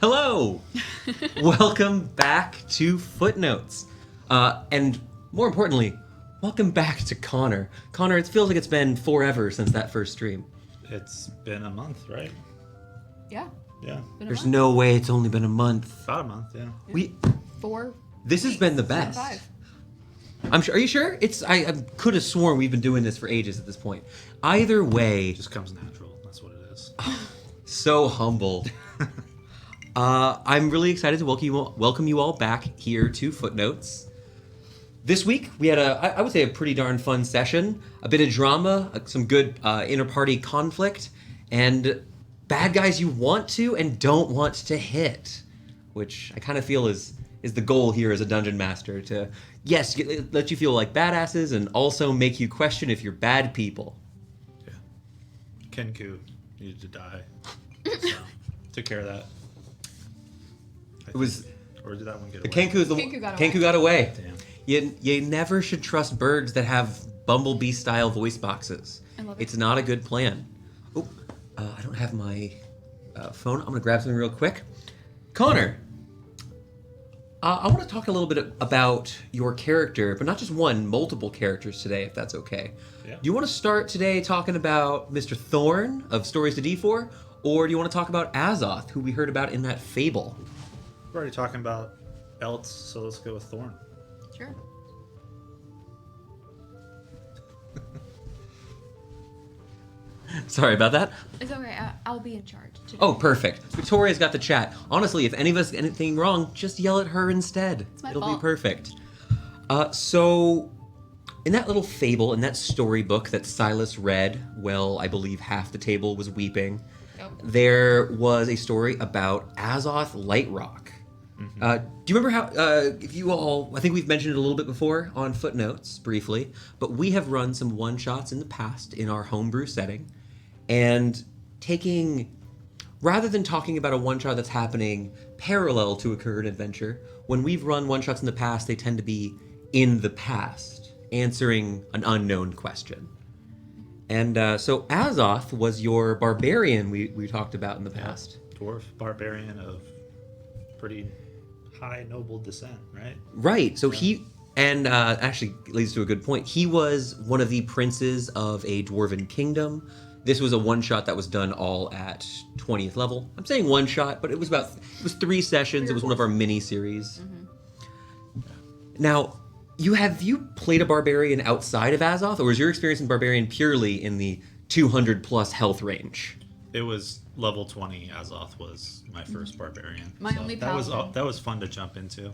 Hello! Welcome back to Footnotes. And more importantly, welcome back to Konner. Konner, it feels like it's been forever since that first stream. It's been a month, right? Yeah. Yeah. There's no way it's only been a month. About a month, yeah. This has been the best. 5. I'm sure. Are you sure? I could have sworn we've been doing this for ages at this point. Either way, It just comes natural. That's what it is. so humble. I'm really excited to welcome you all back here to Footnotes. This week, we had I would say a pretty darn fun session. A bit of drama, some good inter-party conflict, and bad guys you want to and don't want to hit, which I kind of feel is the goal here as a dungeon master, to, yes, let you feel like badasses and also make you question if you're bad people. Yeah. Kenku needed to die. So, took care of that. It was... Or did that one get The away? Kenku got away. Damn. You never should trust birds that have Bumblebee-style voice boxes. I love it. It's not a good plan. Oh, I don't have my phone. I'm going to grab something real quick. Konner, I want to talk a little bit about your character, but not just one, multiple characters today, if that's okay. Yeah. Do you want to start today talking about Mr. Thorn of Stories to D4, or do you want to talk about Azoth, who we heard about in that fable? We're already talking about Elts, so let's go with Thorn. Sure. Sorry about that. It's okay. I'll be in charge today. Oh, perfect. Victoria's got the chat. Honestly, if any of us get anything wrong, just yell at her instead. It's my It'll be fault. perfect. So, in that little fable, in that storybook that Silas read, well, I believe half the table was weeping, Yep. there was a story about Azoth Lightrock. Do you remember how, if you all, I think we've mentioned it a little bit before on Footnotes, briefly, but we have run some one-shots in the past in our homebrew setting, and rather than talking about a one-shot that's happening parallel to a current adventure, when we've run one-shots in the past, they tend to be in the past, answering an unknown question. And so Azoth was your barbarian we talked about in the past. Dwarf barbarian of pretty high noble descent, right? Right. So he, and actually leads to a good point. He was one of the princes of a dwarven kingdom. This was a one-shot that was done all at 20th level. I'm saying one-shot, but it was 3 sessions. It was one of our mini-series. Now, have you played a barbarian outside of Azoth, or was your experience in barbarian purely in the 200-plus health range? It was level 20. Azoth was my first barbarian. My only that was paladin. that was fun to jump into.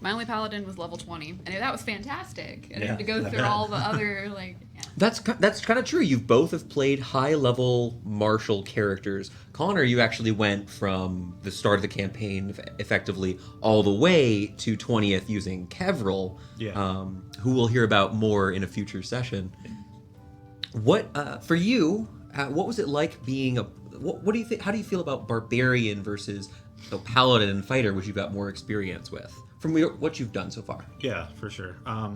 My only paladin was level 20, and that was fantastic. And Yeah, to go I through bet. all the other yeah. That's kind of true. You both have played high-level martial characters. Konner, you actually went from the start of the campaign, effectively, all the way to 20th using Kevril, Yeah. who we'll hear about more in a future session. What for you? What was it like being a? What do you think? How do you feel about barbarian versus paladin and fighter, which you've got more experience with from what you've done so far? Yeah, for sure. I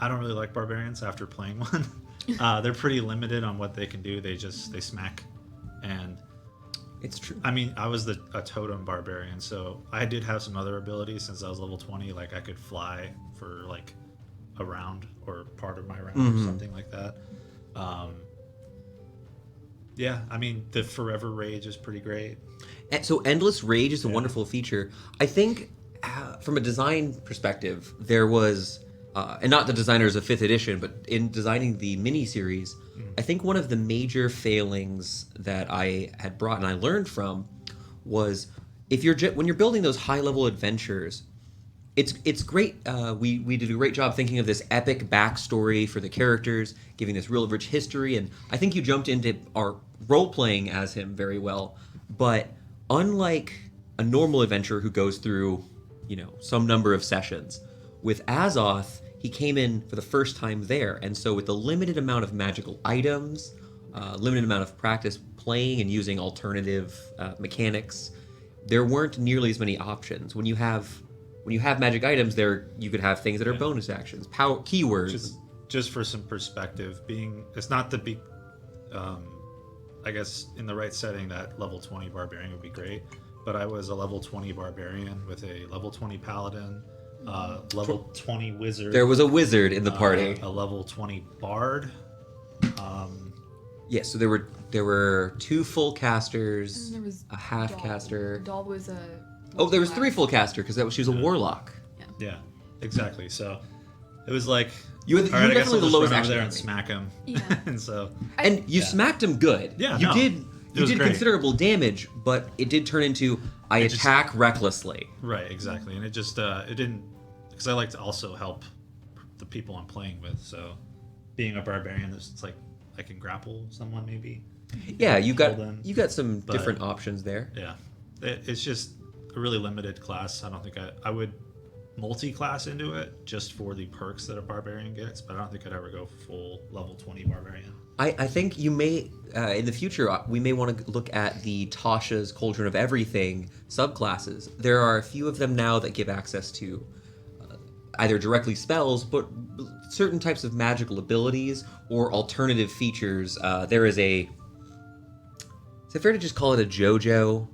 don't really like barbarians after playing one. They're pretty limited on what they can do. They smack, and It's true. I mean, I was a totem barbarian, so I did have some other abilities since I was level 20. Like I could fly for like a round or part of my round or something like that. Yeah, I mean, the Forever Rage is pretty great. So Endless Rage is a wonderful feature. I think from a design perspective, there was, and not the designers of 5th edition, but in designing the mini-series, I think one of the major failings that I had brought and I learned from was when you're building those high-level adventures, it's great. We did a great job thinking of this epic backstory for the characters, giving this real rich history, and I think you jumped into our role-playing as him very well. But unlike a normal adventurer who goes through, some number of sessions, with Azoth, he came in for the first time there, and so with the limited amount of magical items, limited amount of practice playing and using alternative mechanics, there weren't nearly as many options. When you have magic items, you could have things that are bonus actions, power keywords. Just for some perspective, it's not the big I guess in the right setting, that level 20 barbarian would be great. But I was a level 20 barbarian with a level 20 paladin, level 20 wizard. There was a wizard in the party. A level 20 bard. Yeah, so there were 2 full casters, There was a half Doll. caster. Doll was a. Oh, there was 3 full caster because she was a warlock. Yeah, exactly. So it was like, You were all right, I guess definitely I'll the just lowest run over action there and enemy. smack him. Yeah. And so And you smacked him good. Yeah, you no, did. it You was did great. considerable damage, but it did turn into I It just- attack recklessly. right, exactly. And it just it didn't, because I like to also help the people I'm playing with. So being a barbarian, it's like I can grapple someone maybe. Yeah, you got Hold on. some But- different options there. Yeah, it's just a really limited class. I don't think I would multi-class into it just for the perks that a barbarian gets, but I don't think I'd ever go full level 20 barbarian. I think you may in the future we may want to look at the Tasha's Cauldron of Everything subclasses. There are a few of them now that give access to either directly spells, but certain types of magical abilities or alternative features. There is a. Is it fair to just call it a JoJo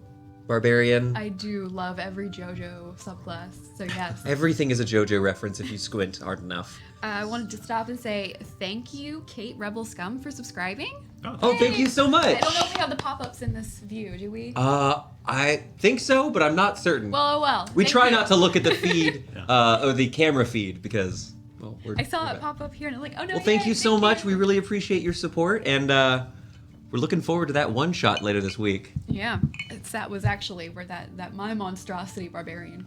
barbarian? I do love every JoJo subclass, so yes. Everything is a JoJo reference if you squint hard enough. I wanted to stop and say thank you, Kate Rebel Scum, for subscribing. Oh, thank you so much. I don't know if we have the pop-ups in this view, do we? I think so, but I'm not certain. Well. We thank try you. not to look at the feed, or the camera feed, because, well, I saw it pop up here and I'm like, oh no. Well, thank yay, you so much. We really appreciate your support, and we're looking forward to that one shot later this week. Yeah, that was actually where that my monstrosity barbarian.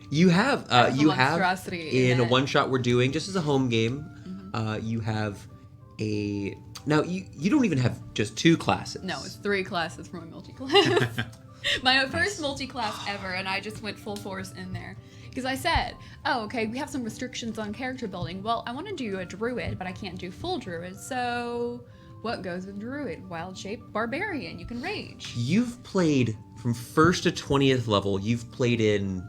You have That's you a have monstrosity in in a it. one shot we're doing just as a home game. You have a now you don't even have just 2 classes. No, it's 3 classes from a multi-class. My first multi-class ever, and I just went full force in there. Because I said, oh, okay, we have some restrictions on character building. Well, I want to do a druid, but I can't do full druid, so what goes with druid? Wild-shaped barbarian, you can rage. You've played from 1st to 20th level. You've played in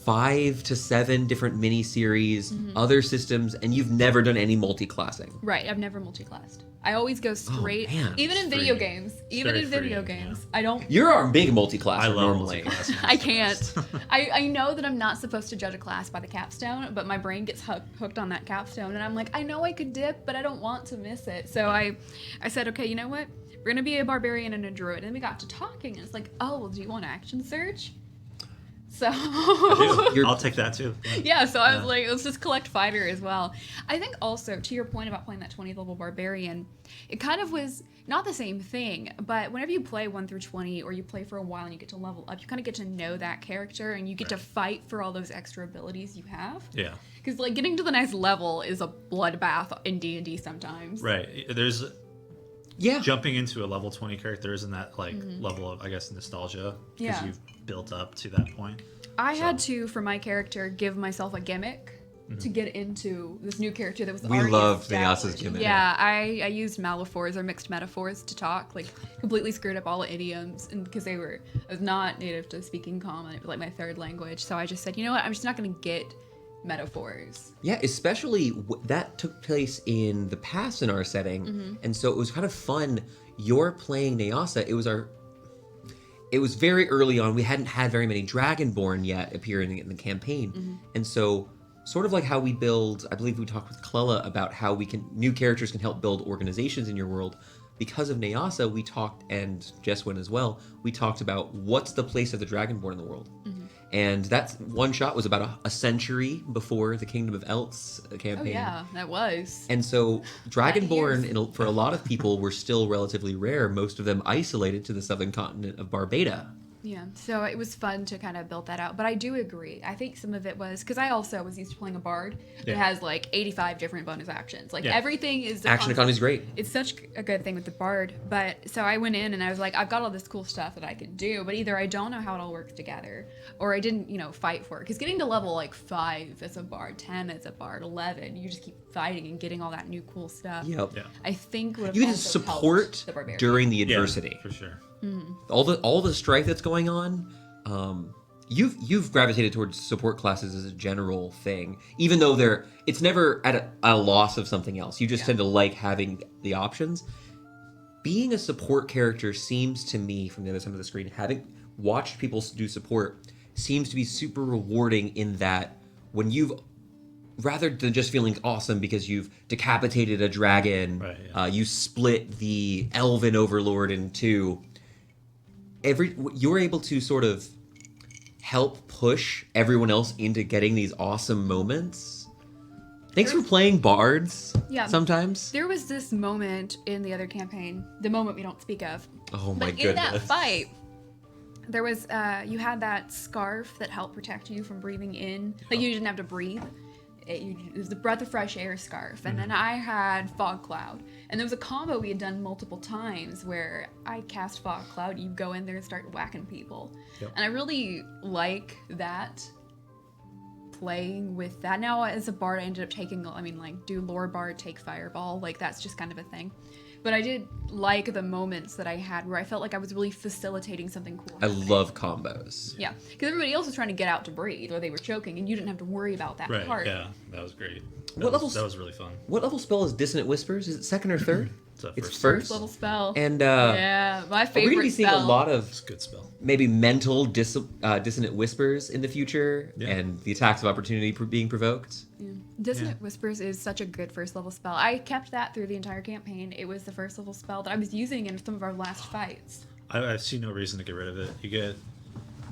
5 to 7 different mini-series, other systems, and you've never done any multi-classing. Right, I've never multi-classed. I always go straight, man, even in it's video free. games. It's Even very in video free, games, I don't. You're our big multi-classer I love normally. multi-class. I can't. I know that I'm not supposed to judge a class by the capstone, but my brain gets hooked on that capstone, and I'm like, I know I could dip, but I don't want to miss it. So I said, okay, you know what? We're gonna be a barbarian and a druid, and we got to talking, and it's like, oh, well, do you want action surge? So I'll take that too. yeah, so I was like, let's just collect fighter as well. I think also, to your point about playing that 20th level barbarian, it kind of was not the same thing, but whenever you play 1 through 20 or you play for a while and you get to level up, you kind of get to know that character and you get to fight for all those extra abilities you have. Yeah. Because like getting to the next level is a bloodbath in D&D sometimes. Right. There's Yeah. jumping into a level 20 character isn't that like level of, I guess, nostalgia because Yeah. you've built up to that point. I had to, for my character, give myself a gimmick to get into this new character that was We already loved established. Nyasa's gimmick. Yeah, I used metaphors or mixed metaphors to talk, like completely screwed up all the idioms, and because I was not native to speaking common, it was like my 3rd language. So I just said, you know what, I'm just not gonna get metaphors. Yeah, especially that took place in the past in our setting, and so it was kind of fun. You're playing Nyasa. It was very early on. We hadn't had very many Dragonborn yet appearing in the campaign, and so sort of like how we build. I believe we talked with Clella about how new characters can help build organizations in your world. Because of Nyasa, we talked, and Jeswin as well. We talked about what's the place of the Dragonborn in the world. And that one shot was about a century before the Kingdom of Elts campaign. Oh yeah, that was. And so Dragonborn, years. for a lot of people, were still relatively rare, most of them isolated to the southern continent of Barbada. Yeah, so it was fun to kind of build that out. But I do agree. I think some of it was because I also was used to playing a bard that Yeah. has like 85 different bonus actions. Like Yeah. everything is Action economy is great. It's such a good thing with the bard. But so I went in and I was like, I've got all this cool stuff that I could do, but either I don't know how it all works together, or I didn't, fight for it. Because getting to level like 5 as a bard, 10 as a bard, 11, you just keep fighting and getting all that new cool stuff. Yep. Yeah. I think would have You can also support helped the barbarian. during the Yeah, adversity. for sure. All the strife that's going on. You've gravitated towards support classes as a general thing, even though it's never at a loss of something else. You just tend to like having the options. being a support character seems to me, from the other side of the screen, having watched people do support, seems to be super rewarding in that when you've, rather than just feeling awesome because you've decapitated a dragon, Right, yeah. you split the elven overlord in two, you're able to sort of help push everyone else into getting these awesome moments. Thanks for playing bards. Yeah. Sometimes. There was this moment in the other campaign, the moment we don't speak of. Oh my but goodness. in that fight, there was you had that scarf that helped protect you from breathing in. Like you didn't have to breathe. It was the breath of fresh air scarf. And then I had fog cloud. And there was a combo we had done multiple times where I cast fog cloud, you go in there and start whacking people. Yep. And I really like that, playing with that. Now as a bard I ended up taking, do lore bard, take fireball, like that's just kind of a thing. But I did like the moments that I had where I felt like I was really facilitating something cool. I love combos. Yeah, because everybody else was trying to get out to breathe or they were choking and you didn't have to worry about that Right, part. yeah, that was great. What levels- That was really fun. What level spell is Dissonant Whispers? Is it second or third? It's It's First level spell. And yeah, my favorite we're going to be seeing spell. a lot of It's a good spell. maybe mental dissonant whispers in the future, Yeah. and the attacks of opportunity being provoked. Yeah. Dissonant Whispers is such a good first level spell. I kept that through the entire campaign. It was the first level spell that I was using in some of our last fights. I see no reason to get rid of it. You get,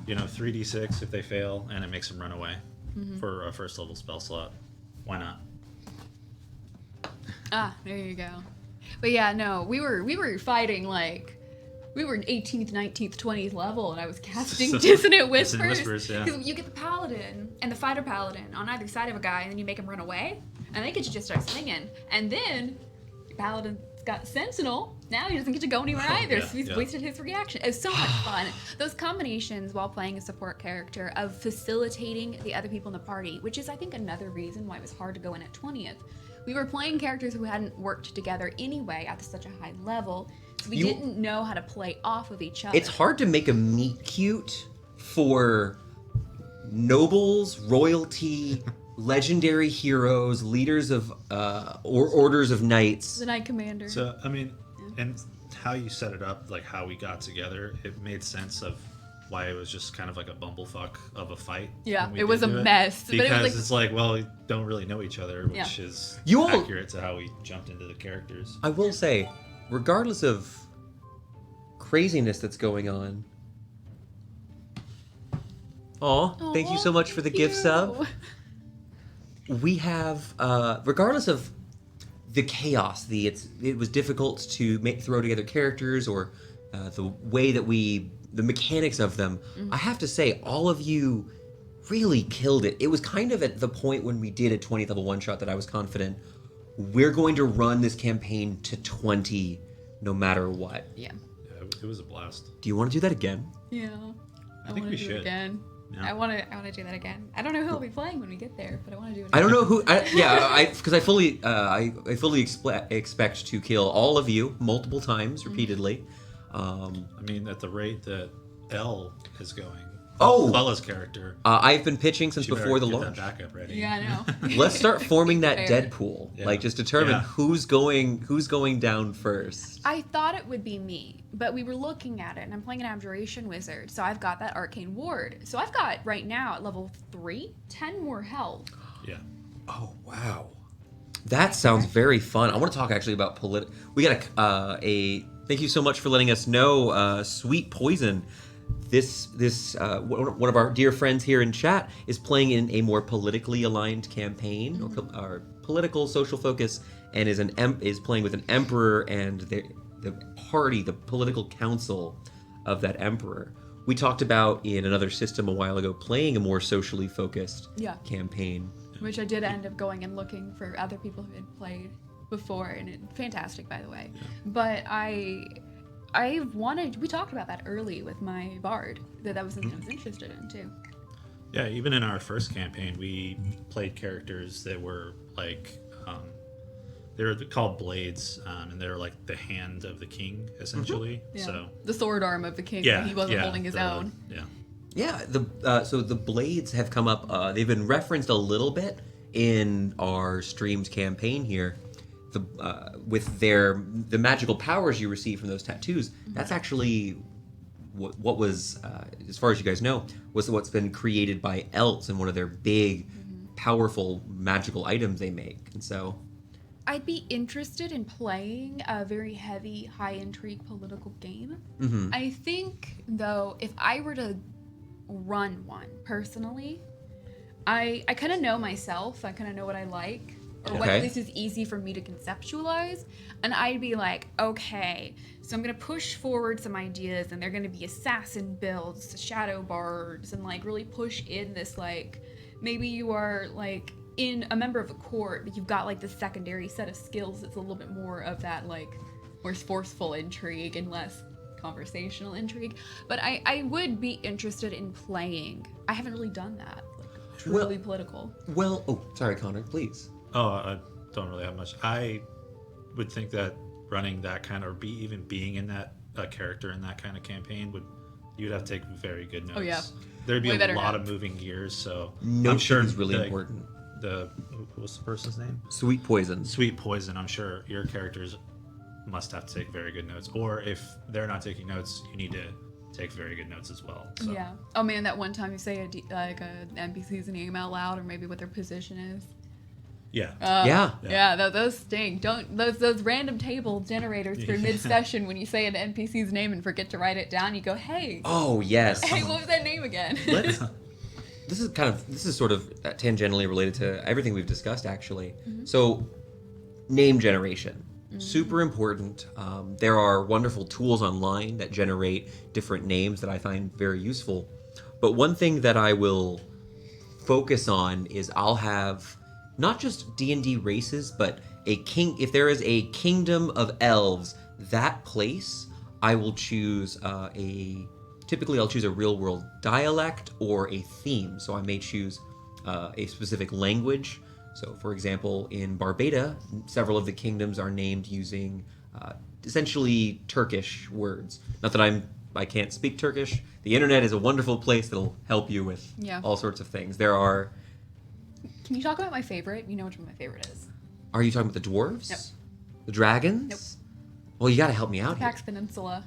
3d6 if they fail, and it makes them run away for a first level spell slot. Why not? Ah, there you go. But yeah, no, we were fighting like we were 18th, 19th, 20th level, and I was casting Dissonant Whispers. Dissonant Whispers, yeah. Because you get the paladin and the fighter paladin on either side of a guy, and then you make him run away, and they get to just start singing. And then your paladin's got sentinel. Now he doesn't get to go anywhere either, so he's wasted his reaction. It was so much fun. Those combinations while playing a support character of facilitating the other people in the party, which is I think another reason why it was hard to go in at 20th. We were playing characters who hadn't worked together anyway at such a high level, so we didn't know how to play off of each other. It's hard to make a meet cute for nobles, royalty, legendary heroes, leaders of or orders of knights. The Knight Commander. So, and how you set it up, like how we got together, it made sense of why it was just kind of like a bumblefuck of a fight. Yeah, when we it was did a do mess. But Because it was like, it's like, well, we don't really know each other, which Yeah. is You all- accurate to how we jumped into the characters. I will say, regardless of craziness that's going on. Aw, thank you so much for the gift sub. We have, regardless of the chaos, it was difficult to throw together characters or the way that the mechanics of them. I have to say, all of you really killed it. It was kind of at the point when we did a 20th level one shot that I was confident we're going to run this campaign to 20 no matter what. Yeah. Yeah, it was a blast. Do you want to do that again? Yeah. I think wanna we do it should. again. Yeah. I want to do that again. I don't know who I'll be playing when we get there, but I want to do it again. I don't know who. Because I fully expect to kill all of you multiple times, repeatedly. At the rate that Elle is going, Oh! Bella's character, I've been pitching since she before the better get launch. that backup ready. Yeah, I know. Let's start forming that Fair. Deadpool. Yeah. Like, just determine Yeah. who's going down first. I thought it would be me, but we were looking at it, and I'm playing an Abjuration Wizard, so I've got that Arcane Ward. So I've got, right now, at level 3, 10 more health. Yeah. Oh wow, that sounds very fun. I want to talk actually about We got a thank you so much for letting us know, Sweet Poison. This one of our dear friends here in chat is playing in a more politically aligned campaign or political social focus, and is playing with an emperor and the party, the political council of that emperor. We talked about in another system a while ago playing a more socially focused campaign. Which I did end up going and looking for other people who had played before, and fantastic, by the way. Yeah. But we talked about that early with my bard, that was something I was interested in too. Yeah, even in our first campaign, we played characters that were like, they were called blades, and they're like the hand of the king, essentially. Yeah. So the sword arm of the king, yeah, he wasn't holding his own. Yeah. Yeah, so the blades have come up. They've been referenced a little bit in our streamed campaign here. with the magical powers you receive from those tattoos, that's actually what was, as far as you guys know, was what's been created by elves and one of their big, powerful magical items they make. And so, I'd be interested in playing a very heavy, high intrigue political game. I think, though, if I were to run one personally, I kind of know myself. I kind of know what I like, or what at least is easy for me to conceptualize. And I'd be like, okay, so I'm going to push forward some ideas, and they're going to be assassin builds, shadow bards, and like really push in this, like, maybe you are like in a member of a court, but you've got like the secondary set of skills that's a little bit more of that, like, more forceful intrigue and less conversational intrigue. But I would be interested in playing. I haven't really done that, like, truly political. Well, sorry, Konner, please. Oh, I don't really have much. I would think that running that kind of, or even being in that character in that kind of campaign you'd have to take very good notes. Oh, yeah. There'd be Way a better lot notes. of moving gears, so I'm sure I'm is really important. What's the person's name? Sweet Poison. Sweet Poison. I'm sure your characters must have to take very good notes, or if they're not taking notes, you need to take very good notes as well. So. Yeah. Oh man, that one time you say an NPC's name out loud, or maybe what their position is. Yeah. Yeah, those stink. Don't those random table generators for mid-session when you say an NPC's name and forget to write it down. You go, hey. Oh yes. Hey, what was that name again? This is sort of tangentially related to everything we've discussed, actually. So, name generation, super important. There are wonderful tools online that generate different names that I find very useful. But one thing that I will focus on is I'll have not just D&D races, but if there is a kingdom of elves, that place, I will choose typically I'll choose a real world dialect or a theme. So I may choose a specific language. So for example, in Barbada, several of the kingdoms are named using essentially Turkish words. Not that I can't speak Turkish. The internet is a wonderful place that'll help you with all sorts of things. There are... Can you talk about my favorite? You know which one my favorite is. Are you talking about the dwarves? Nope. The dragons? Nope. Well, you gotta help me out here. Pax Peninsula.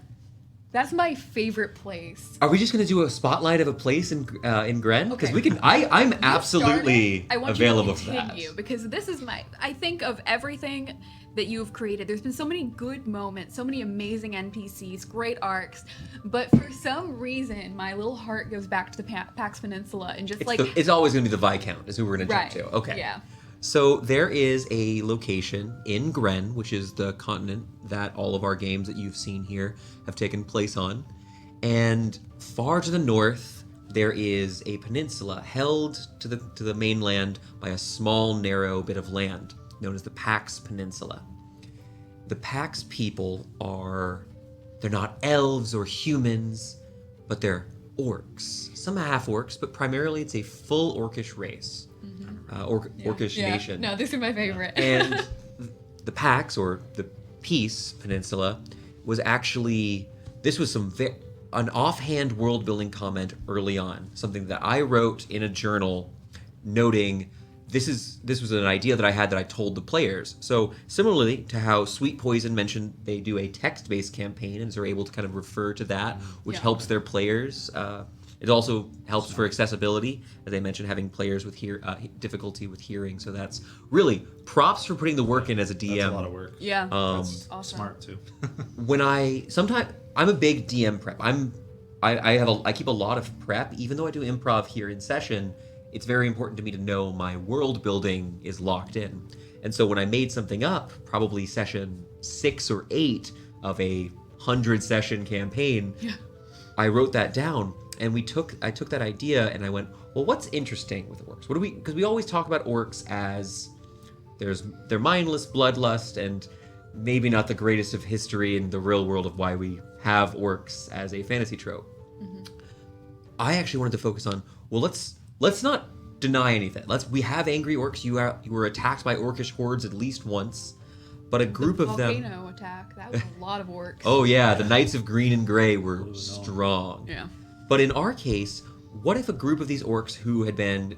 That's my favorite place. Are we just gonna do a spotlight of a place in Gren? Because Okay. we can. I'm absolutely I want available you to for that. continue, because this is I think of everything that you've created, there's been so many good moments, so many amazing NPCs, great arcs, but for some reason my little heart goes back to the Pax Peninsula and just It's always gonna be the Viscount, is who we're gonna right. jump to. Okay. Yeah. So there is a location in Gren, which is the continent that all of our games that you've seen here have taken place on. And far to the north, there is a peninsula held to the mainland by a small, narrow bit of land known as the Pax Peninsula. The Pax people they're not elves or humans, but they're orcs. Some half-orcs, but primarily it's a full orcish race. Orcish nation. No, these are my favorite. And the Pax, or the Peace Peninsula, was actually, this was an offhand world-building comment early on, something that I wrote in a journal noting this was an idea that I had that I told the players. So similarly to how Sweet Poison mentioned they do a text-based campaign and so are able to kind of refer to that, which helps their players. It also helps for accessibility, as I mentioned, having players with difficulty with hearing. So that's really props for putting the work in as a DM. That's a lot of work. Yeah, That's awesome. smart too. I'm a big DM prep. I keep a lot of prep, even though I do improv here in session. It's very important to me to know my world building is locked in. And so when I made something up, probably session 6 or 8 of a 100 session campaign, I wrote that down. And I took that idea and I went, well, what's interesting with orcs? Because we always talk about orcs as they're mindless bloodlust and maybe not the greatest of history in the real world of why we have orcs as a fantasy trope. Mm-hmm. I actually wanted to focus on, well, let's not deny anything. We have angry orcs. You were attacked by orcish hordes at least once, but a group of them. Volcano attack. That was a lot of orcs. Oh yeah, the Knights of Green and Gray were strong. Yeah. But in our case, what if a group of these orcs who had been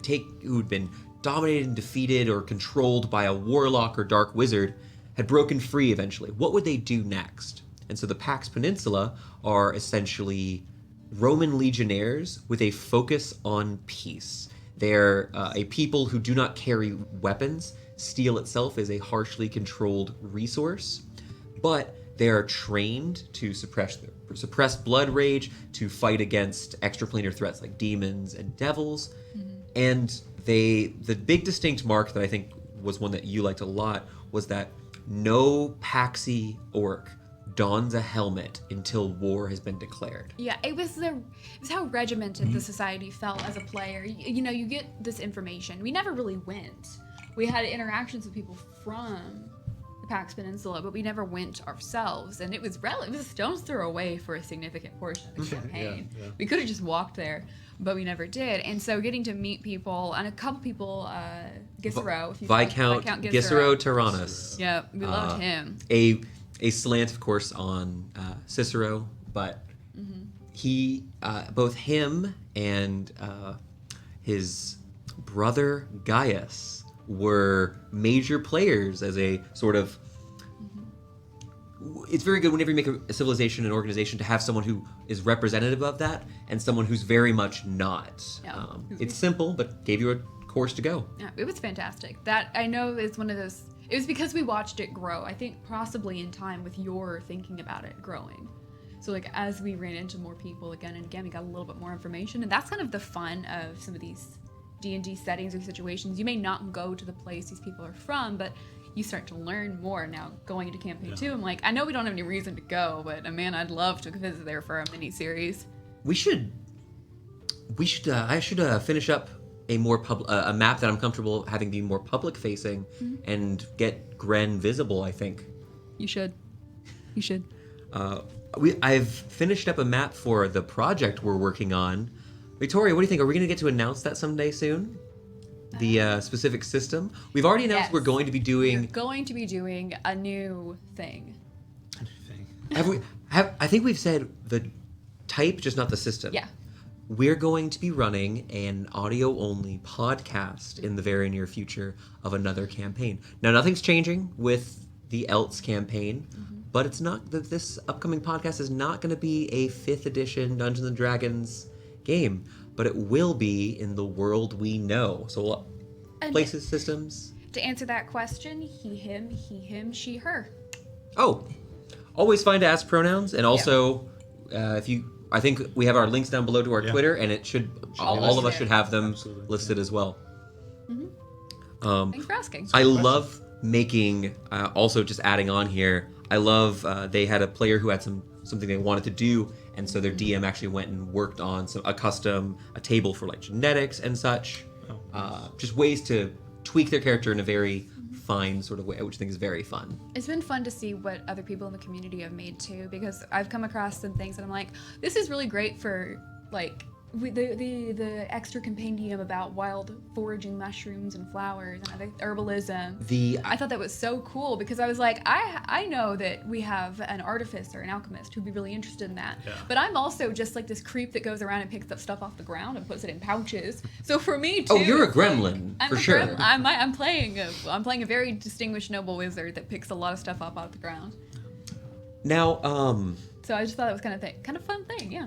dominated and defeated or controlled by a warlock or dark wizard had broken free eventually, what would they do next? And so the Pax Peninsula are essentially Roman legionnaires with a focus on peace. They're a people who do not carry weapons. Steel itself is a harshly controlled resource, but they are trained to suppress blood rage, to fight against extraplanar threats like demons and devils. And the big distinct mark that I think was one that you liked a lot was that no Paxi orc dons a helmet until war has been declared. Yeah, it was how regimented the society felt as a player. You get this information. We never really went. We had interactions with people from the Pax Peninsula, but we never went ourselves. And it was a stone's throw away for a significant portion of the campaign. Yeah. We could have just walked there, but we never did. And so getting to meet people, and a couple people, Gisero, Viscount Gisero Tyrannus. Yeah, we loved him. A slant, of course, on Cicero, but he, both him and his brother Gaius were major players as a sort of. It's very good whenever you make a civilization and organization to have someone who is representative of that and someone who's very much not. Yeah. It's simple, but gave you a course to go. Yeah, it was fantastic. That I know is one of those. It was because we watched it grow. I think possibly in time with your thinking about it growing. So like as we ran into more people again and again, we got a little bit more information, and that's kind of the fun of some of these D&D settings or situations. You may not go to the place these people are from, but you start to learn more now going into campaign 2. I'm like, I know we don't have any reason to go, but man, I'd love to visit there for a mini series. I should finish up a more a map that I'm comfortable having be more public facing and get Gren visible. I think You should. I've finished up a map for the project we're working on. Victoria, what do you think? Are we going to get to announce that someday soon? The specific system. We've already announced Yes. we're going to be doing. We're going to be doing a new thing. I think we've said the type, just not the system. Yeah. We're going to be running an audio-only podcast in the very near future of another campaign. Now, nothing's changing with the Elts campaign, but it's not that this upcoming podcast is not going to be a 5th edition Dungeons and Dragons game, but it will be in the world we know. So, And places, systems. To answer that question, he, him, she, her. Oh, always fine to ask pronouns, and also I think we have our links down below to our Twitter, and it should all of us should have them listed as well. Thanks for asking. I love making. Also, just adding on here, I love they had a player who had something they wanted to do, and so their DM actually went and worked on a table for like genetics and such. Just ways to tweak their character in a very fine sort of way, which I think is very fun. It's been fun to see what other people in the community have made too, because I've come across some things that I'm like, this is really great for like the extra compendium about wild foraging mushrooms and flowers and other herbalism. I thought that was so cool because I was like, I know that we have an artificer, an alchemist who'd be really interested in that. Yeah. But I'm also just like this creep that goes around and picks up stuff off the ground and puts it in pouches. So for me too. Oh, you're a gremlin for sure. I'm playing a very distinguished noble wizard that picks a lot of stuff up out of the ground. Now, So I just thought it was kind of fun thing, yeah.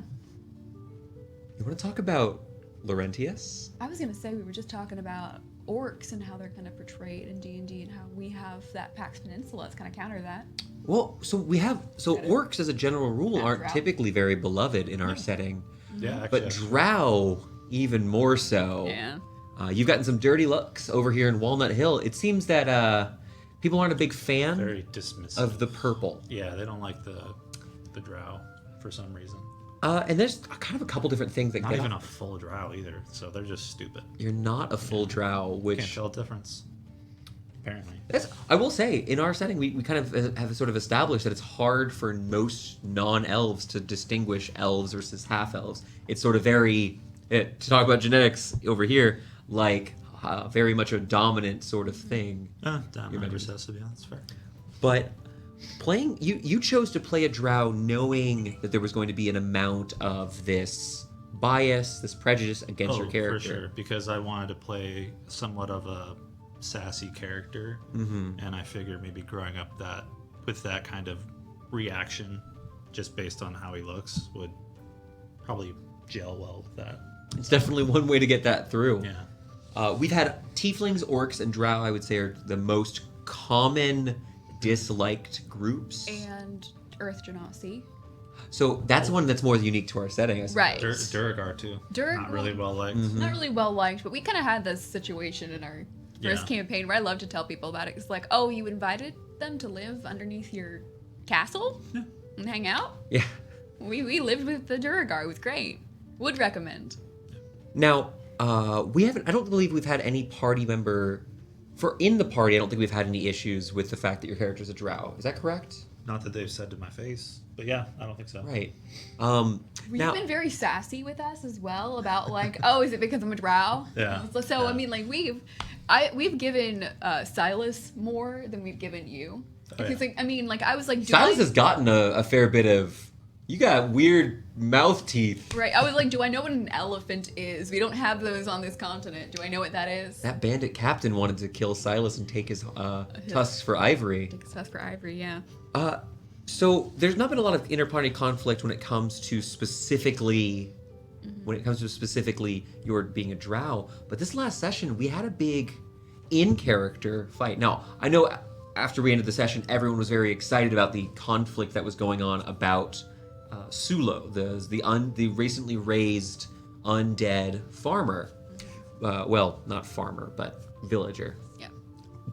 you want to talk about Laurentius? I was gonna say we were just talking about orcs and how they're kind of portrayed in D&D and how we have that Pax Peninsula to kind of counter that. Well, orcs as a general rule aren't Drow. typically very beloved in our setting, Yeah, but actually, drow even more so. Yeah. You've gotten some dirty looks over here in Walnut Hill. It seems that people aren't a big fan very dismissive of the purple. Yeah, they don't like the drow for some reason. And there's kind of a couple different things that Not get even a full drow either, so they're just stupid. You're not a full drow, Can't which tell a difference. Apparently. I will say, in our setting, we kind of have sort of established that it's hard for most non-elves to distinguish elves versus half-elves. It's sort of very, to talk about genetics over here, like very much a dominant sort of thing. Down Your my memories. recessive, yeah, that's fair. But playing, you chose to play a drow knowing that there was going to be an amount of this bias, this prejudice against your character. For sure, because I wanted to play somewhat of a sassy character, Mm-hmm. and I figure maybe growing up with that kind of reaction, just based on how he looks, would probably gel well with that. It's definitely one way to get that through. Yeah. We've had tieflings, orcs, and drow, I would say, are the most common disliked groups. And Earth Genasi. So that's one that's more unique to our setting, I suppose. Right. Duragar too. Not really well liked. Not really well liked, but we kind of had this situation in our first Yeah. campaign where I love to tell people about it. It's like, oh, you invited them to live underneath your castle and hang out? Yeah. We lived with the Duragar. It was great. Would recommend. Now, we haven't. I don't believe we've had any party member. In the party, I don't think we've had any issues with the fact that your character's a drow. Is that correct? Not that they've said to my face, but yeah, I don't think so. Right. You've been very sassy with us as well about like, oh, is it because I'm a drow? Yeah. So Yeah. I mean, like we've given Silas more than we've given you. Because yeah. like, I mean, like I was like, Silas has gotten a fair bit of. You got weird mouth teeth. Right. I was like, do I know what an elephant is? We don't have those on this continent. Do I know what that is? That bandit captain wanted to kill Silas and take his tusks for ivory. Take a test for ivory, yeah. So there's not been a lot of inter-party conflict when it comes to specifically your being a drow. But this last session, we had a big in-character fight. Now, I know after we ended the session, everyone was very excited about the conflict that was going on about Sulo, the recently raised undead farmer. Well, not farmer, but villager. Yeah.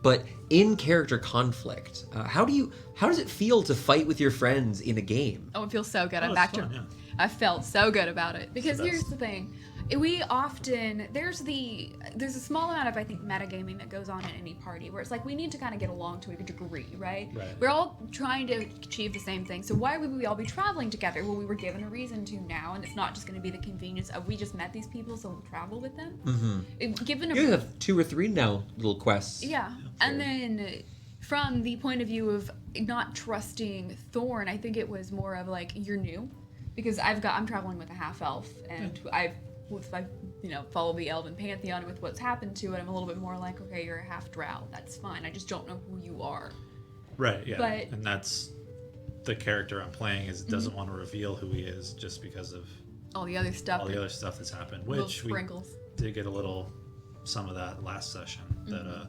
But in character conflict, how does it feel to fight with your friends in a game? Oh, it feels so good. I'm it's back fun, to yeah. I felt so good about it. Because It's the here's best. the thing. We often there's a small amount of I think metagaming that goes on in any party where it's like we need to kind of get along to a degree, right? Right. We're all trying to achieve the same thing. So why would we all be traveling together? Well, we were given a reason to now, and it's not just going to be the convenience of we just met these people, so we'll travel with them. Mm-hmm. Given a You have 2 or 3 now little quests. yeah. And then from the point of view of not trusting Thorn, I think it was more of like you're new because I'm traveling with a half elf and I follow the elven pantheon with what's happened to it. I'm a little bit more like, okay, you're a half drow. That's fine. I just don't know who you are. Right, yeah. But- and that's the character I'm playing is doesn't want to reveal who he is just because of All the other stuff. all the other stuff that's happened, little which we sprinkles. did get some of that last session that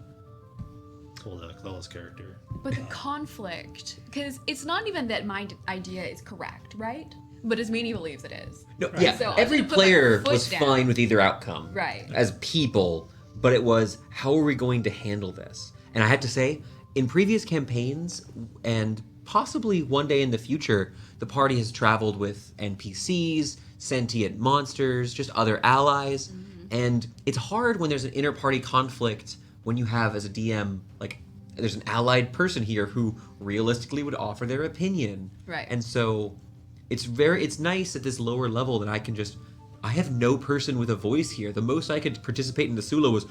told Clella's character. But the conflict, because it's not even that my idea is correct, right? But as Meanie believes it is. No, Right. yeah. So I'm every gonna put my player foot was down. fine with either outcome. Right. As people, but it was how are we going to handle this? And I had to say, in previous campaigns and possibly one day in the future, the party has traveled with NPCs, sentient monsters, just other allies, and it's hard when there's an inter-party conflict when you have as a DM like there's an allied person here who realistically would offer their opinion. Right. And so it's nice at this lower level that I have no person with a voice here. The most I could participate in the Sula was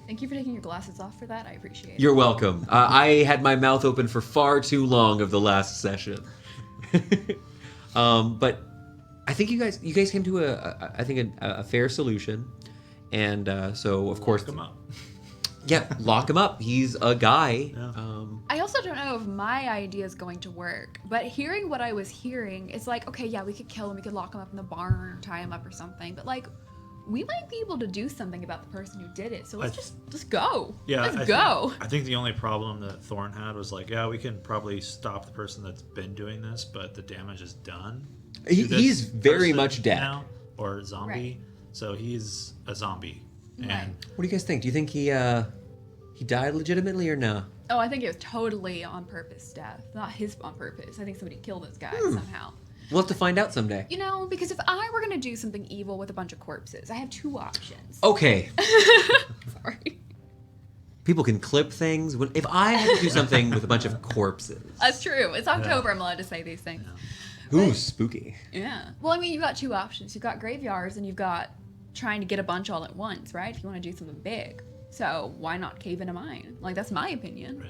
Thank you for taking your glasses off for that. I appreciate it. You're welcome. I had my mouth open for far too long of the last session. But I think you guys came to a fair solution. And so of course Lock him up. yeah, lock him up. He's a guy. Yeah. I also don't know if my idea is going to work, but hearing what I was hearing, it's like, okay, yeah, we could kill him, we could lock him up in the barn or tie him up or something, but like, we might be able to do something about the person who did it. So let's just go. Yeah, let's I go. I think the only problem that Thorn had was like, yeah, we can probably stop the person that's been doing this, but the damage is done. to this He's very person much dead. now, or zombie. Right. So he's a zombie, Right. and What do you guys think? Do you think he died legitimately or no? Oh, I think it was totally on purpose death, not his on purpose. I think somebody killed this guy somehow. We'll have to find out someday. You know, because if I were gonna do something evil with a bunch of corpses, I have 2 options. Okay. Sorry. People can clip things. If I had to do something with a bunch of corpses. That's true. It's October. I'm allowed to say these things. Ooh, spooky. Yeah. Well, I mean, you've got 2 options. You've got graveyards and you've got trying to get a bunch all at once, right? If you want to do something big. So why not cave into mine? Like, that's my opinion. right.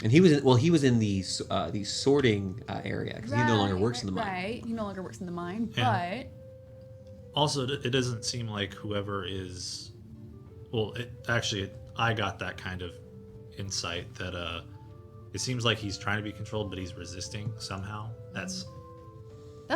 And he was in the sorting area because he no longer works in the mine. Right. He no longer works in the mine, Yeah. Also, it doesn't seem like whoever is. Well, I got that kind of insight that it seems like he's trying to be controlled, but he's resisting somehow. That's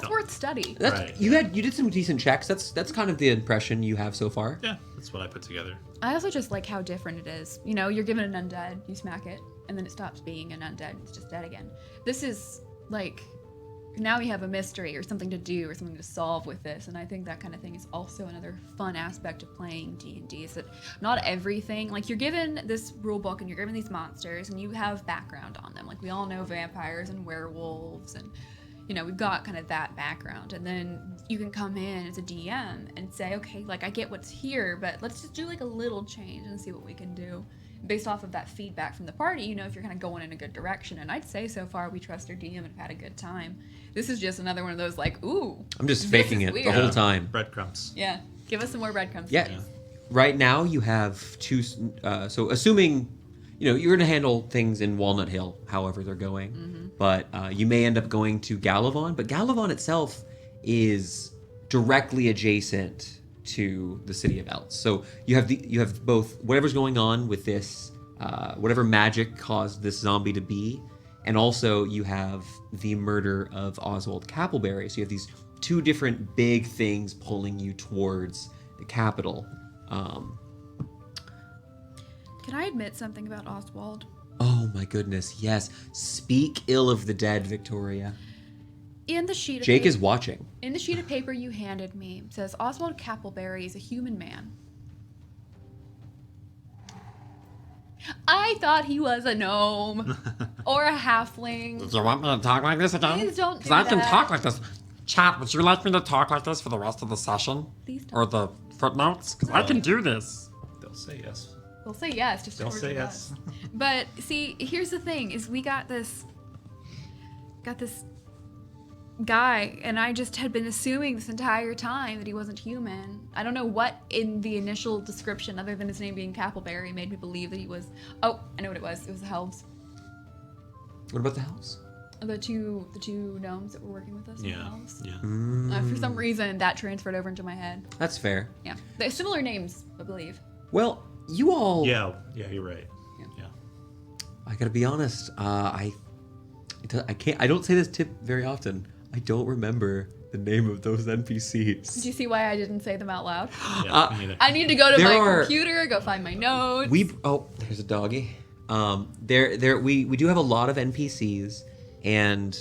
worth study. That's, Right, you did some decent checks. That's kind of the impression you have so far. Yeah, that's what I put together. I also just like how different it is. You know, you're given an undead, you smack it, and then it stops being an undead, it's just dead again. This is like, now we have a mystery or something to do or something to solve with this, and I think that kind of thing is also another fun aspect of playing D&D, is that not everything, like you're given this rule book and you're given these monsters and you have background on them. Like we all know vampires and werewolves and, you know, we've got kind of that background, and then you can come in as a DM and say, okay, like I get what's here, but let's just do like a little change and see what we can do. Based off of that feedback from the party, you know, if you're kind of going in a good direction. And I'd say so far we trust our DM and have had a good time. This is just another one of those like, ooh. I'm just faking it weird. the whole time. Breadcrumbs. Yeah, give us some more breadcrumbs. Yeah. please. Right now you have two. So assuming, you know, you're going to handle things in Walnut Hill, however they're going, but you may end up going to Galavon. But Galavon itself is directly adjacent to the city of Elts. So you have both whatever's going on with this, whatever magic caused this zombie to be, and also you have the murder of Oswald Castleberry. So you have these two different big things pulling you towards the capital. Can I admit something about Oswald? Oh my goodness, yes. Speak ill of the dead, Victoria. In the sheet of Jake paper, is watching. In the sheet of paper you handed me, it says Oswald Castleberry is a human man. I thought he was a gnome or a halfling. Do you want me to talk like this again? Please don't do Because I can that. talk like this. Chat, would you like me to talk like this for the rest of the session? Please don't. Or the footnotes? Because I can do this. They'll say yes. They'll say yes, just They'll towards say us. yes. But see, here's the thing: is we got this guy, and I just had been assuming this entire time that he wasn't human. I don't know what in the initial description, other than his name being Castleberry, made me believe that he was. Oh, I know what it was. It was the elves, What about the house? the two gnomes that were working with us. The Yeah. elves. Yeah. For some reason, that transferred over into my head. That's fair. Yeah, they're similar names, I believe. Well, you all. Yeah, you're right. Yeah. I gotta be honest. I can't. I don't say this tip very often. I don't remember the name of those NPCs. Did you see why I didn't say them out loud? Yeah, me neither. I need to go to There my are- computer, go find my notes. There's a doggy. We do have a lot of NPCs, and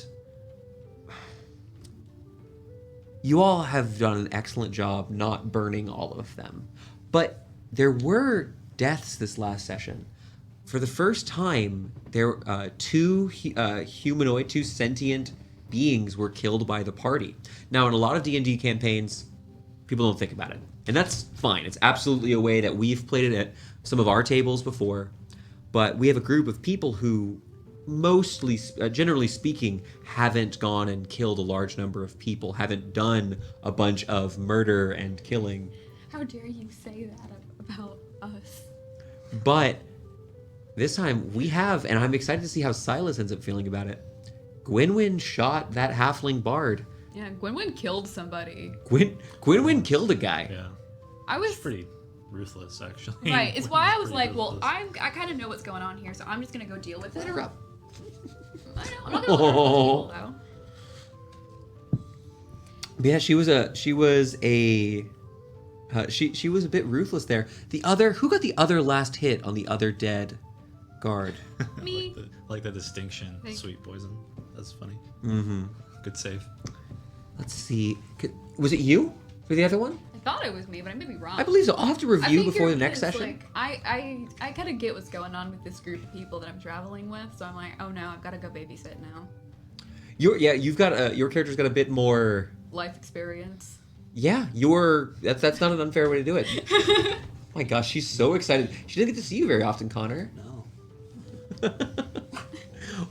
you all have done an excellent job not burning all of them. But there were deaths this last session. For the first time, two sentient beings were killed by the party. Now, in a lot of D&D campaigns, people don't think about it. And that's fine. It's absolutely a way that we've played it at some of our tables before. But we have a group of people who mostly, generally speaking, haven't gone and killed a large number of people, haven't done a bunch of murder and killing. How dare you say that about us? But this time we have, and I'm excited to see how Silas ends up feeling about it. Gwynwyn shot that halfling bard. Yeah, Gwynwyn killed somebody. Gwynwyn killed a guy. Yeah. I was It's pretty ruthless, actually. right. It's why I was Pretty like, well, ruthless. I kind of know what's going on here, so I'm just gonna go deal with it. Let her up. I know. I'm not gonna let her kill, though. Yeah, she was a bit ruthless there. Who got the other last hit on the other dead guard? Me. like the distinction, Thank- sweet poison. That's funny. Mm-hmm. Good save. Let's see. Was it you for the other one? I thought it was me, but I may be wrong. I believe so. I'll have to I review think before you're the next right. It's session. Like, I kind of get what's going on with this group of people that I'm traveling with, so I'm like, oh no, I've got to go babysit now. Your character's got a bit more. Life experience. Yeah, that's not an unfair way to do it. Oh my gosh, she's so excited. She didn't get to see you very often, Connor. No.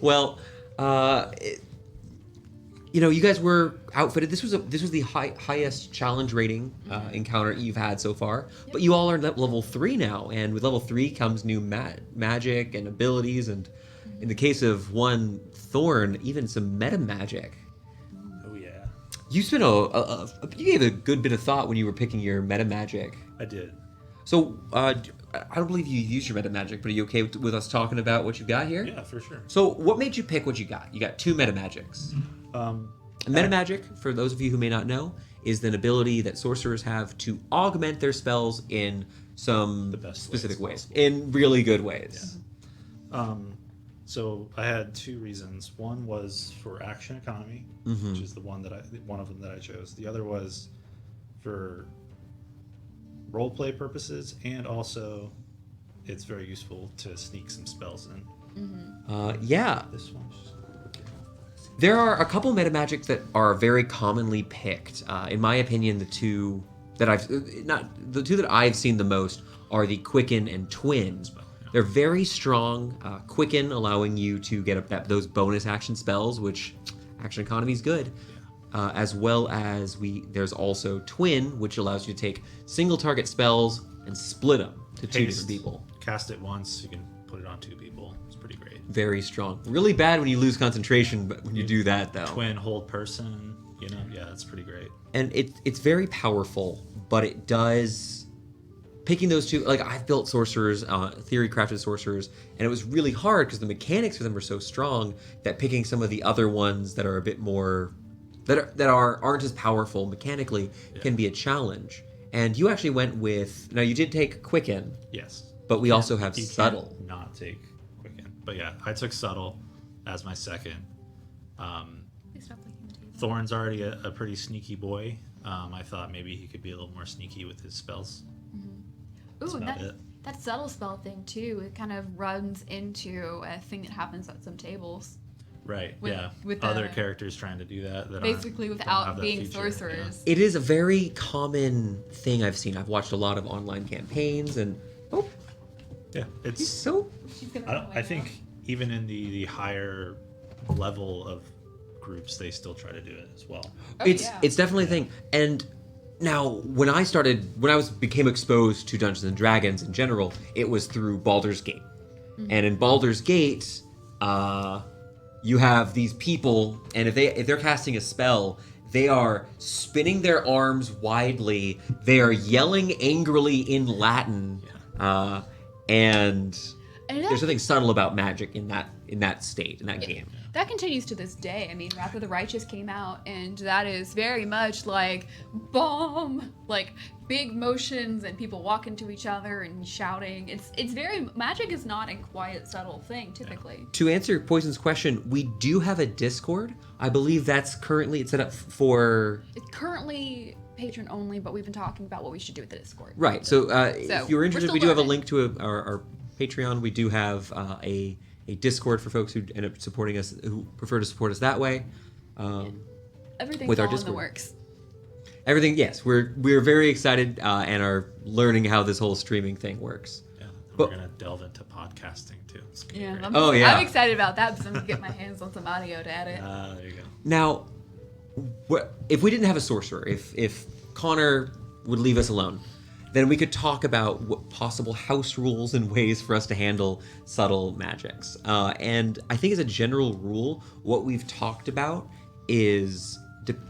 Well, you guys were outfitted. This was the highest challenge rating encounter you've had so far. Yep. But you all are at level 3 now, and with level 3 comes new magic and abilities, and in the case of one Thorn, even some meta magic. Oh yeah. You spent you gave a good bit of thought when you were picking your meta magic. I did. So I don't believe you used your meta magic, but are you okay with us talking about what you got here? Yeah, for sure. So what made you pick what you got? You got 2 meta magics. Meta magic, for those of you who may not know, is an ability that sorcerers have to augment their spells in some specific ways, in really good ways. Yeah. So I had 2 reasons. One was for action economy, which is one of them that I chose. The other was for role play purposes, and also it's very useful to sneak some spells in. Yeah. This one's just... There are a couple meta magics that are very commonly picked. In my opinion, the two that I've seen the most are the Quicken and Twin. They're very strong. Quicken allowing you to get those bonus action spells, which action economy is good. As well as there's also Twin, which allows you to take single target spells and split them to 2 different people. Cast it once, you can put it on 2 people. It's pretty great. Very strong. Really bad when you lose concentration, but when you do that, though. Twin, hold person, yeah, it's pretty great. And it's very powerful, but it does... Picking those 2, like I've built sorcerers, theory crafted sorcerers, and it was really hard because the mechanics for them are so strong that picking some of the other ones that are a bit more, that aren't as powerful mechanically can be a challenge. And you actually went with, now you did take Quicken. Yes. But we also have You Subtle. can't not take Quicken. But yeah, I took Subtle as my second. Thorn's already a pretty sneaky boy. I thought maybe he could be a little more sneaky with his spells. Ooh, that subtle spell thing too. It kind of runs into a thing that happens at some tables. Right. With With other characters trying to do that. Basically, don't without have that being feature, sorcerers. It is a very common thing I've seen. I've watched a lot of online campaigns, and Yeah, it's so. I think even in the higher level of groups, they still try to do it as well. It's definitely a thing. And now, when I became exposed to Dungeons and Dragons in general, it was through Baldur's Gate. And in Baldur's Gate, you have these people, and if they're casting a spell, they are spinning their arms widely. They are yelling angrily in Latin, and there's something subtle about magic in that state, in that game. That continues to this day. I mean, Wrath of the Righteous came out, and that is very much like bomb, like big motions and people walking to each other and shouting. It's very magic is not a quiet, subtle thing typically. To answer Poison's question, we do have a Discord. I believe it's set up for. It's currently patron only, but we've been talking about what we should do with the Discord. Right. So if you're interested, we do have a link to our Patreon. We do have a Discord for folks who end up supporting us, who prefer to support us that way. Everything's with our all in Discord. the works. Everything, yes. We're very excited and are learning how this whole streaming thing works. Yeah, and we're gonna delve into podcasting too. It's gonna be great. I'm excited about that because I'm gonna get my hands on some audio to edit. There you go. Now, if we didn't have a sorcerer, if Konner would leave us alone, then we could talk about what possible house rules and ways for us to handle subtle magics. And I think as a general rule, what we've talked about is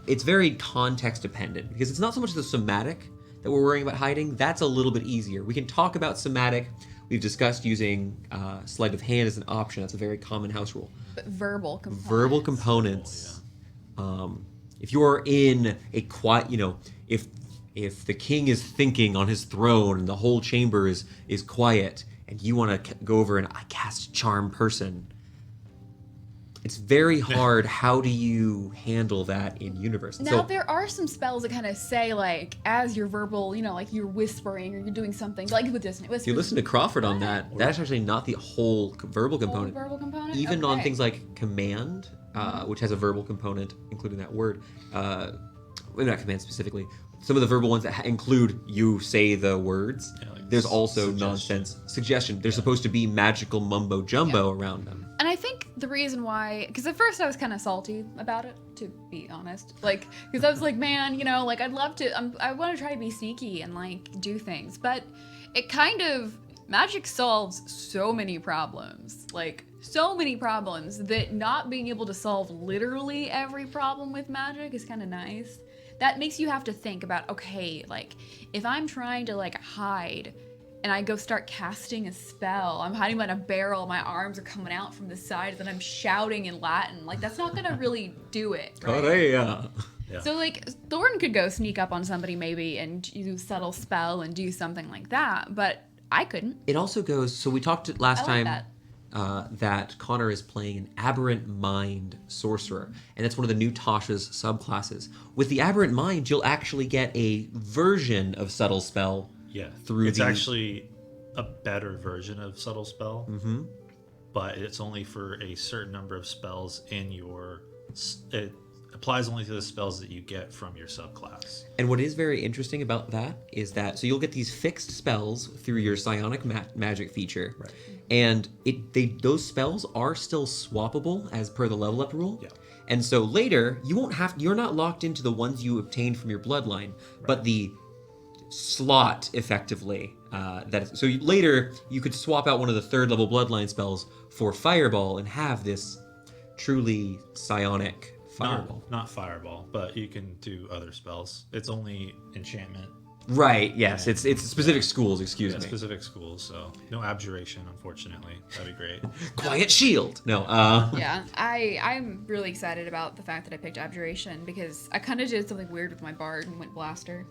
it's very context dependent, because it's not so much the somatic that we're worrying about hiding. That's a little bit easier. We can talk about somatic. We've discussed using sleight of hand as an option. That's a very common house rule. But verbal components. Verbal components. If you're in a quiet, if the king is thinking on his throne and the whole chamber is quiet, and you want to go over and I cast Charm Person, it's very hard. How do you handle that in universe? Now, there are some spells that kind of say, like, as you're verbal, like you're whispering or you're doing something, like with Disney. If you listen to Crawford on that, that's actually not the whole verbal component. Even on things like command, which has a verbal component, including that word, not command specifically, some of the verbal ones that include you say the words, there's also nonsense suggestion. There's supposed to be magical mumbo jumbo around them. And I think the reason why, because at first I was kind of salty about it, to be honest, like, because I was like, man, like I'd love to, I want to try to be sneaky and like do things, but it kind of, magic solves so many problems, like so many problems that not being able to solve literally every problem with magic is kind of nice. That makes you have to think about, okay, like, if I'm trying to, like, hide and I go start casting a spell, I'm hiding behind a barrel, my arms are coming out from the sides, and I'm shouting in Latin. Like, that's not gonna really do it, right? Correa. Yeah. So, like, Thornton could go sneak up on somebody maybe and use subtle spell and do something like that, but I couldn't. It also goes, so we talked last I like time that Konner is playing an Aberrant Mind Sorcerer, and that's one of the new Tasha's subclasses. With the Aberrant Mind, you'll actually get a version of Subtle Spell. Yeah, Through it's the- actually a better version of Subtle Spell, but it's only for a certain number of spells in your... It applies only to the spells that you get from your subclass. And what is very interesting about that is that, so you'll get these fixed spells through your psionic magic feature, Right. and those spells are still swappable as per the level up rule. Yeah. And so later, you're not locked into the ones you obtained from your bloodline, but the slot effectively. Later you could swap out one of the third level bloodline spells for Fireball and have this truly psionic Fireball. Not Fireball, but you can do other spells. It's only enchantment. Right, yes. Yeah. It's specific schools, excuse Yeah, me. specific schools, so no abjuration, unfortunately. That'd be great. Quiet Shield. No, Yeah, I'm really excited about the fact that I picked Abjuration because I kind of did something weird with my Bard and went Blaster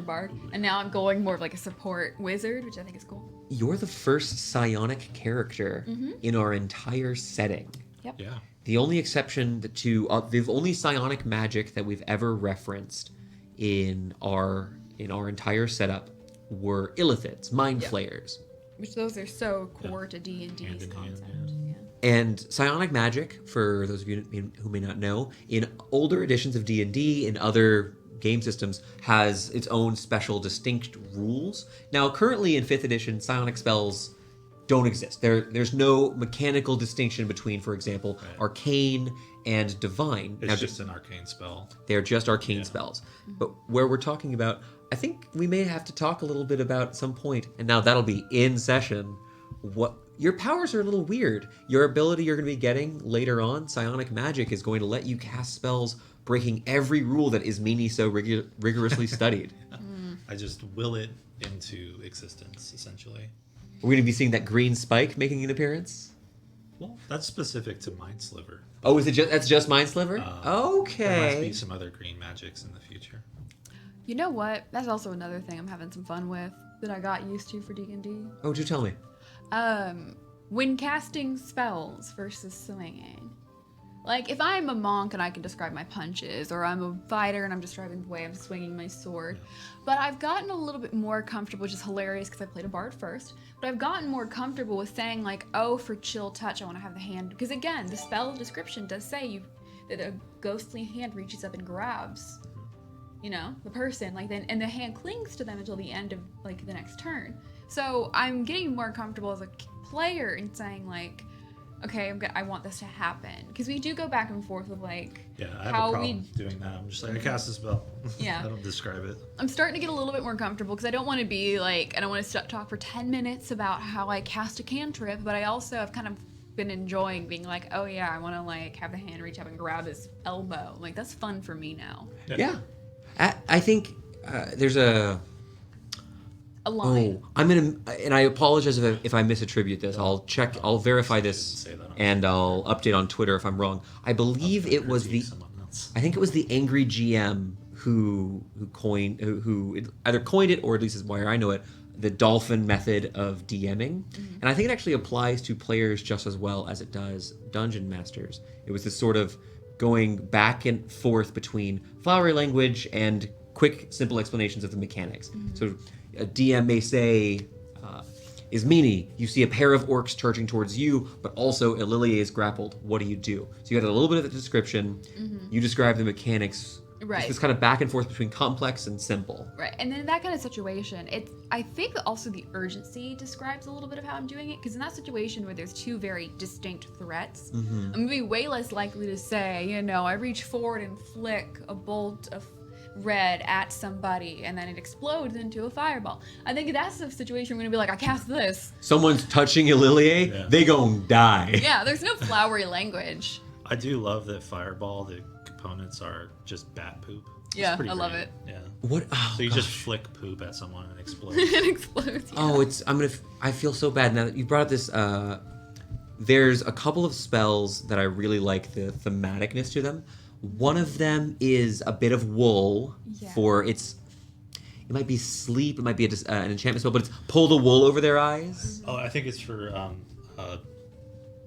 Bard, and now I'm going more of like a support wizard, which I think is cool. You're the first psionic character in our entire setting. Yep. Yeah. The only exception to the only psionic magic that we've ever referenced in our entire setup were illithids, mind Yep. flayers. Which those are so core to D&D's Hand in hand, concept. Yeah. And psionic magic, for those of you who may not know, in older editions of D&D and other game systems, has its own special distinct rules. Now, currently in 5th edition, psionic spells don't exist. There's no mechanical distinction between, for example, arcane and divine. It's Now, just an arcane spell. they're just arcane spells. But where we're talking about, I think we may have to talk a little bit about at some point, and now that'll be in session, what your powers are a little weird. Your ability you're going to be getting later on, psionic magic, is going to let you cast spells breaking every rule that Ismini so rigorously studied. I just will it into existence, essentially. We're going to be seeing that green spike making an appearance. Well, that's specific to Mind Sliver. Oh, is it that's just Mind Sliver? There must Okay. be some other green magics in the future. You know what? That's also another thing I'm having some fun with that I got used to for D&D. Oh, do tell me. When casting spells versus swinging. Like, if I'm a monk and I can describe my punches, or I'm a fighter and I'm describing the way I'm swinging my sword, but I've gotten a little bit more comfortable, which is hilarious because I played a bard first, but I've gotten more comfortable with saying, like, oh, for chill touch, I want to have the hand, because again, the spell description does say that a ghostly hand reaches up and grabs, you know, the person, like, then, and the hand clings to them until the end of, like, the next turn. So I'm getting more comfortable as a player in saying, like, okay, I want this to happen, because we do go back and forth with, like, Yeah, I have how a problem doing that. I'm just like, I cast a spell. Yeah. I don't describe it. I'm starting to get a little bit more comfortable because I don't want to be like, I don't want to talk for 10 minutes about how I cast a cantrip, but I also have kind of been enjoying being like, oh yeah, I want to like have the hand reach up and grab his elbow. Like, that's fun for me now. Yeah. I think there's a line. I'm gonna, and I apologize if I misattribute this. I'll verify this, Say that on and I'll update on Twitter if I'm wrong. I believe it was I think it was the angry GM who either coined it, or at least is where I know it, the dolphin method of DMing. And I think it actually applies to players just as well as it does dungeon masters. It was this sort of going back and forth between flowery language and quick, simple explanations of the mechanics. So a DM may say, Ismini, you see a pair of orcs charging towards you, but also a lily is grappled. What do you do? So you got a little bit of the description. You describe the mechanics. Right. It's this kind of back and forth between complex and simple. Right, and then in that kind of situation, I think that also the urgency describes a little bit of how I'm doing it, because in that situation where there's two very distinct threats, I'm going to be way less likely to say, you know, I reach forward and flick a bolt of red at somebody and then it explodes into a fireball. I think that's the situation we're gonna be like, I cast this. Someone's touching Illilie, Yeah. they gon' die. Yeah, there's no flowery language. I do love that Fireball, the components are just bat poop. It's Yeah, pretty I love great. it. Yeah. What? Oh, So you just gosh. flick poop at someone and it explodes. It explodes. Yeah. Oh, I feel so bad now that you brought up this. There's a couple of spells that I really like the thematicness to them. One of them is a bit of wool Yeah. for its. It might be sleep. It might be an enchantment spell, but it's pull the wool over their eyes. Oh, I think it's for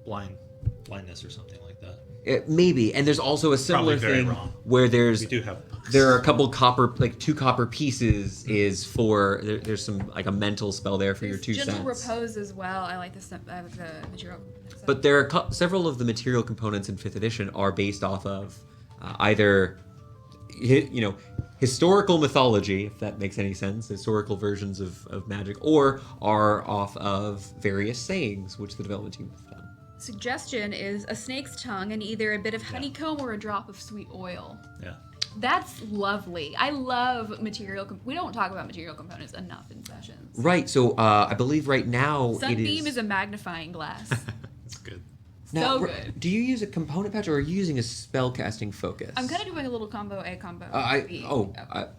blindness or something like that. Maybe, and there's also a similar Probably very thing wrong. where We there's do have books. there are a couple copper, like 2 copper pieces is for there's some like a mental spell there for your 2 Gentle cents. repose as well. I like the material. But there are several of the material components in 5th edition are based off of either historical mythology, if that makes any sense, historical versions of magic, or are off of various sayings which the development team have done. Suggestion is a snake's tongue and either a bit of honeycomb or a drop of sweet oil. Yeah. That's lovely. I love material. We don't talk about material components enough in sessions. Right, so I believe right now Sunbeam is a magnifying glass. That's good. Now, So good. Do you use a component patch or are you using a spell casting focus? I'm kind of doing a little combo A, combo B.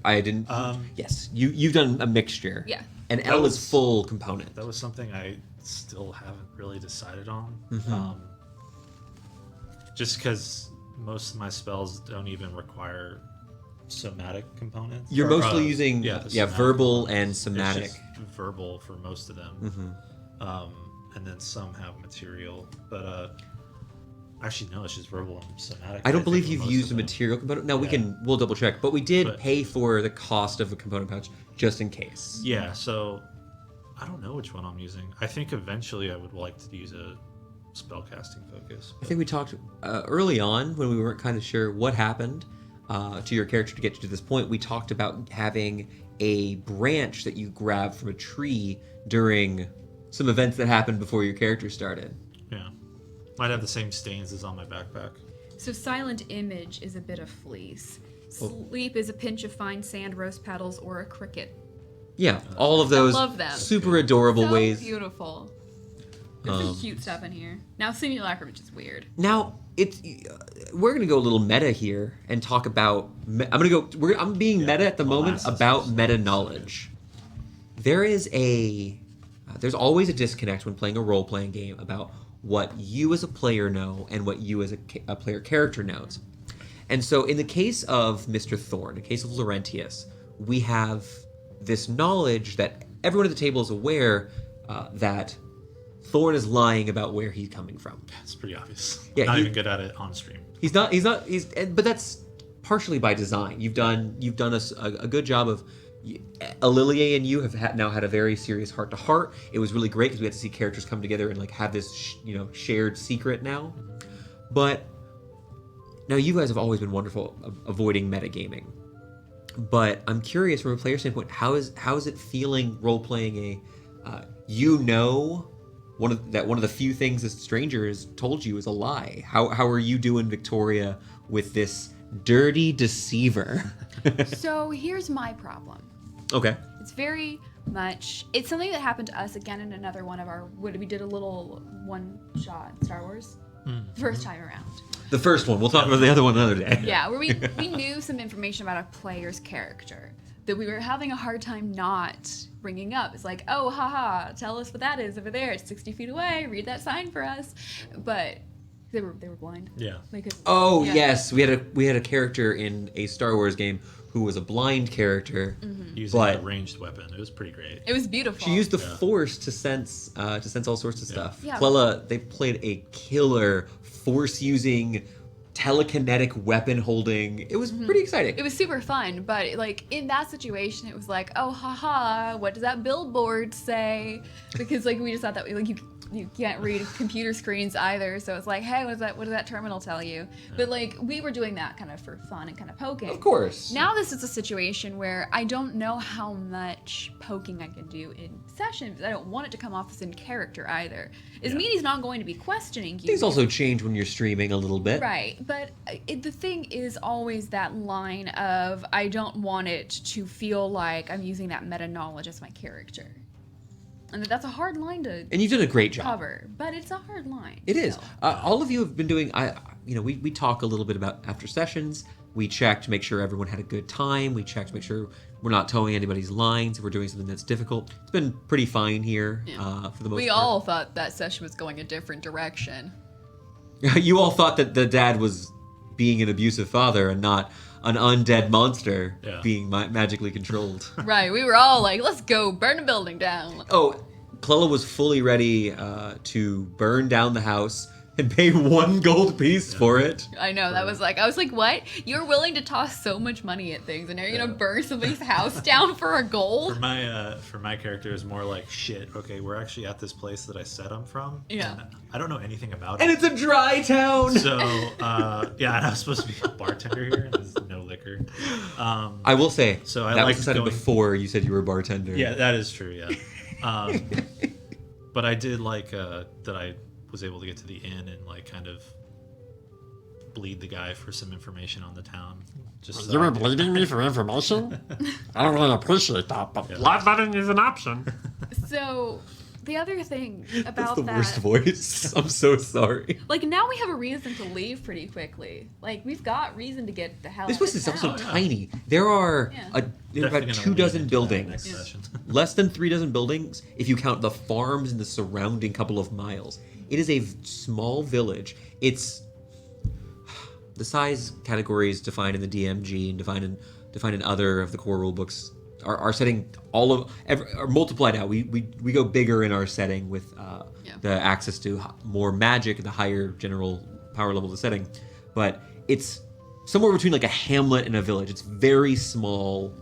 I didn't. Yes, you've done a mixture. Yeah. And That L was- is full component. That was something I still haven't really decided on. Mm-hmm. Just because most of my spells don't even require somatic components. You're Or, mostly using the somatic verbal and components. somatic. It's just verbal for most of them. And then some have material. But actually, no, it's just verbal and somatic. I don't think, believe for you've most used of a them. material component. No, Yeah. we'll double check. But we did But- pay for the cost of a component pouch just in case. Yeah, so I don't know which one I'm using. I think eventually I would like to use a spellcasting focus. I think we talked early on when we weren't kind of sure what happened to your character to get you to this point. We talked about having a branch that you grabbed from a tree during some events that happened before your character started. Yeah. Might have the same stains as on my backpack. So silent image is a bit of fleece. Oh. Sleep is a pinch of fine sand, rose petals, or a cricket. Yeah, all of those love them. super adorable So ways. beautiful. There's some cute stuff in here. Now simulacrum is just weird. Now we're gonna go a little meta here and talk about. I'm being meta at the moment molasses. about meta knowledge. There's always a disconnect when playing a role playing game about what you as a player know and what you as a player character knows. And so in the case of Mr. Thorne, in the case of Laurentius, we have this knowledge that everyone at the table is aware that Thorne is lying about where he's coming from. It's pretty obvious. Yeah, Not he- even good at it on stream. But that's partially by design. You've done a good job of. Illilie and you have now had a very serious heart to heart. It was really great because we had to see characters come together and like have this shared secret now. But now you guys have always been wonderful avoiding metagaming. But I'm curious from a player standpoint, how is it feeling role playing one of the few things this stranger has told you is a lie? How are you doing, Victoria, with this dirty deceiver? So here's my problem. Okay. It's very much. It's something that happened to us again in another one of our. We did a little one-shot Star Wars, first time around. The first one. We'll talk about the other one another day. Yeah, where we knew some information about a player's character that we were having a hard time not bringing up. It's like, oh, haha, tell us what that is over there. It's 60 feet away. Read that sign for us. But they were blind. Yeah. They couldn't- Oh yeah. yes, we had a character in a Star Wars game who was a blind character. Using But- a ranged weapon. It was pretty great. It was beautiful. She used the Yeah. Force to sense all sorts of stuff. Yeah. Clella, they played a killer Force using, telekinetic weapon holding. It was pretty exciting. It was super fun, but like in that situation, it was like, oh, haha, what does that billboard say? Because like we just thought that like you you can't read computer screens either, so it's like, hey, what does that terminal tell you? But like, we were doing that kind of for fun and kind of poking. Of course. Now this is a situation where I don't know how much poking I can do in session, because I don't want it to come off as in character either. It means he's not going to be questioning you. Things also change when you're streaming a little bit. Right, but the thing is always that line of, I don't want it to feel like I'm using that meta knowledge as my character. And that's a hard line to And you've done a great job. cover, but it's a hard line. It is. still. All of you have been doing. We talk a little bit about after sessions. We check to make sure everyone had a good time. We check to make sure we're not towing anybody's lines. If we're doing something that's difficult, it's been pretty fine here for the most We part. all thought that session was going a different direction. You all thought that the dad was being an abusive father and not an undead monster being magically controlled. Right, we were all like, let's go burn a building down. Oh, Clella was fully ready to burn down the house and pay 1 gold piece for it. I know, I was like, what? You're willing to toss so much money at things, and now you're gonna burn somebody's house down for a gold? For my character, is more like, shit, okay, we're actually at this place that I said I'm from. Yeah. And I don't know anything about And it. it's a dry town. So, and I was supposed to be a bartender here, and there's no liquor. I will say, So I that like was decided going- before you said you were a bartender. Yeah, that is true, yeah. But I did like that I was able to get to the inn and like kind of bleed the guy for some information on the town. Just You were bleeding me for information? I don't really appreciate that, but bloodletting is an option. So, the other thing about That's the that... worst voice. I'm so sorry. Like, now we have a reason to leave pretty quickly. Like, we've got reason to get the hell This out place of is also town. tiny. There are Yeah. there are Definitely about gonna 2 lean dozen into that buildings. next session. Less than 3 dozen buildings if you count the farms in the surrounding couple of miles. It is a small village. It's the size categories defined in the DMG and defined in other of the core rulebooks are setting are multiplied out. We go bigger in our setting with the access to more magic, the higher general power level of the setting. But it's somewhere between like a hamlet and a village. It's very small.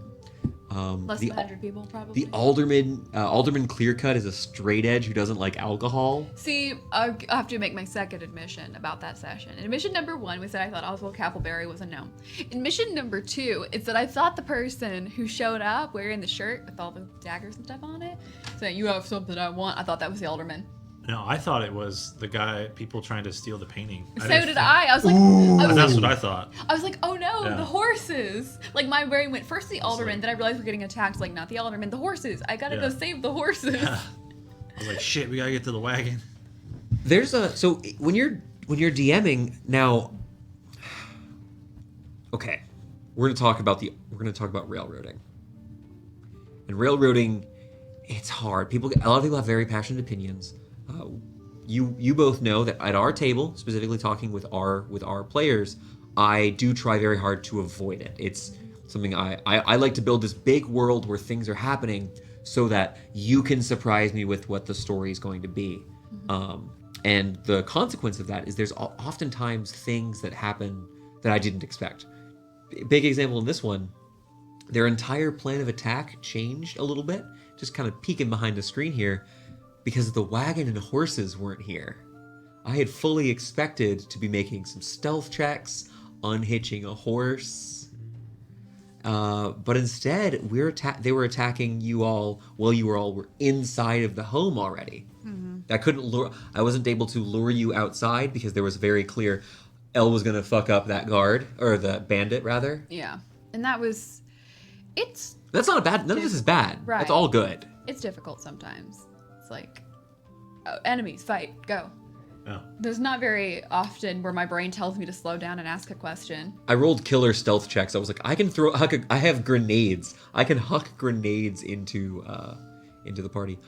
Less than 100 people, probably. The Alderman Clearcut is a straight edge who doesn't like alcohol. See, I have to make my second admission about that session. In admission number 1, we said I thought Oswald Castleberry was a gnome. Admission number 2 is that I thought the person who showed up wearing the shirt with all the daggers and stuff on it, saying, you have something I want, I thought that was the alderman. No, I thought it was the guy, people trying to steal the painting. So didn't did think- I. I was like, That's what I thought. I was like, oh no, Yeah. the horses. Like, my brain went first the alderman, then I realized we're getting attacked. Like, not the alderman, the horses. I gotta go Yeah. save the horses. I was like, shit, we gotta get to the wagon. There's so when you're DMing now. Okay, we're gonna talk about railroading. And railroading, it's hard. A lot of people have very passionate opinions. You both know that at our table, specifically talking with our players, I do try very hard to avoid it. It's something I like to build this big world where things are happening so that you can surprise me with what the story is going to be. And the consequence of that is there's oftentimes things that happen that I didn't expect. Big example in this one, their entire plan of attack changed a little bit, just kind of peeking behind the screen here, because the wagon and horses weren't here. I had fully expected to be making some stealth checks, unhitching a horse, but instead they were attacking you all while you were inside of the home already. I wasn't able to lure you outside because there was very clear Elle was gonna fuck up that guard, or the bandit rather. Yeah. And that's Not bad. None of this is bad. Right. That's all good. it's difficult sometimes. It's like, oh, enemies, fight, go. Oh. There's not very often where my brain tells me to slow down and ask a question. I rolled killer stealth checks. I was like, I have grenades. I can huck grenades into the party.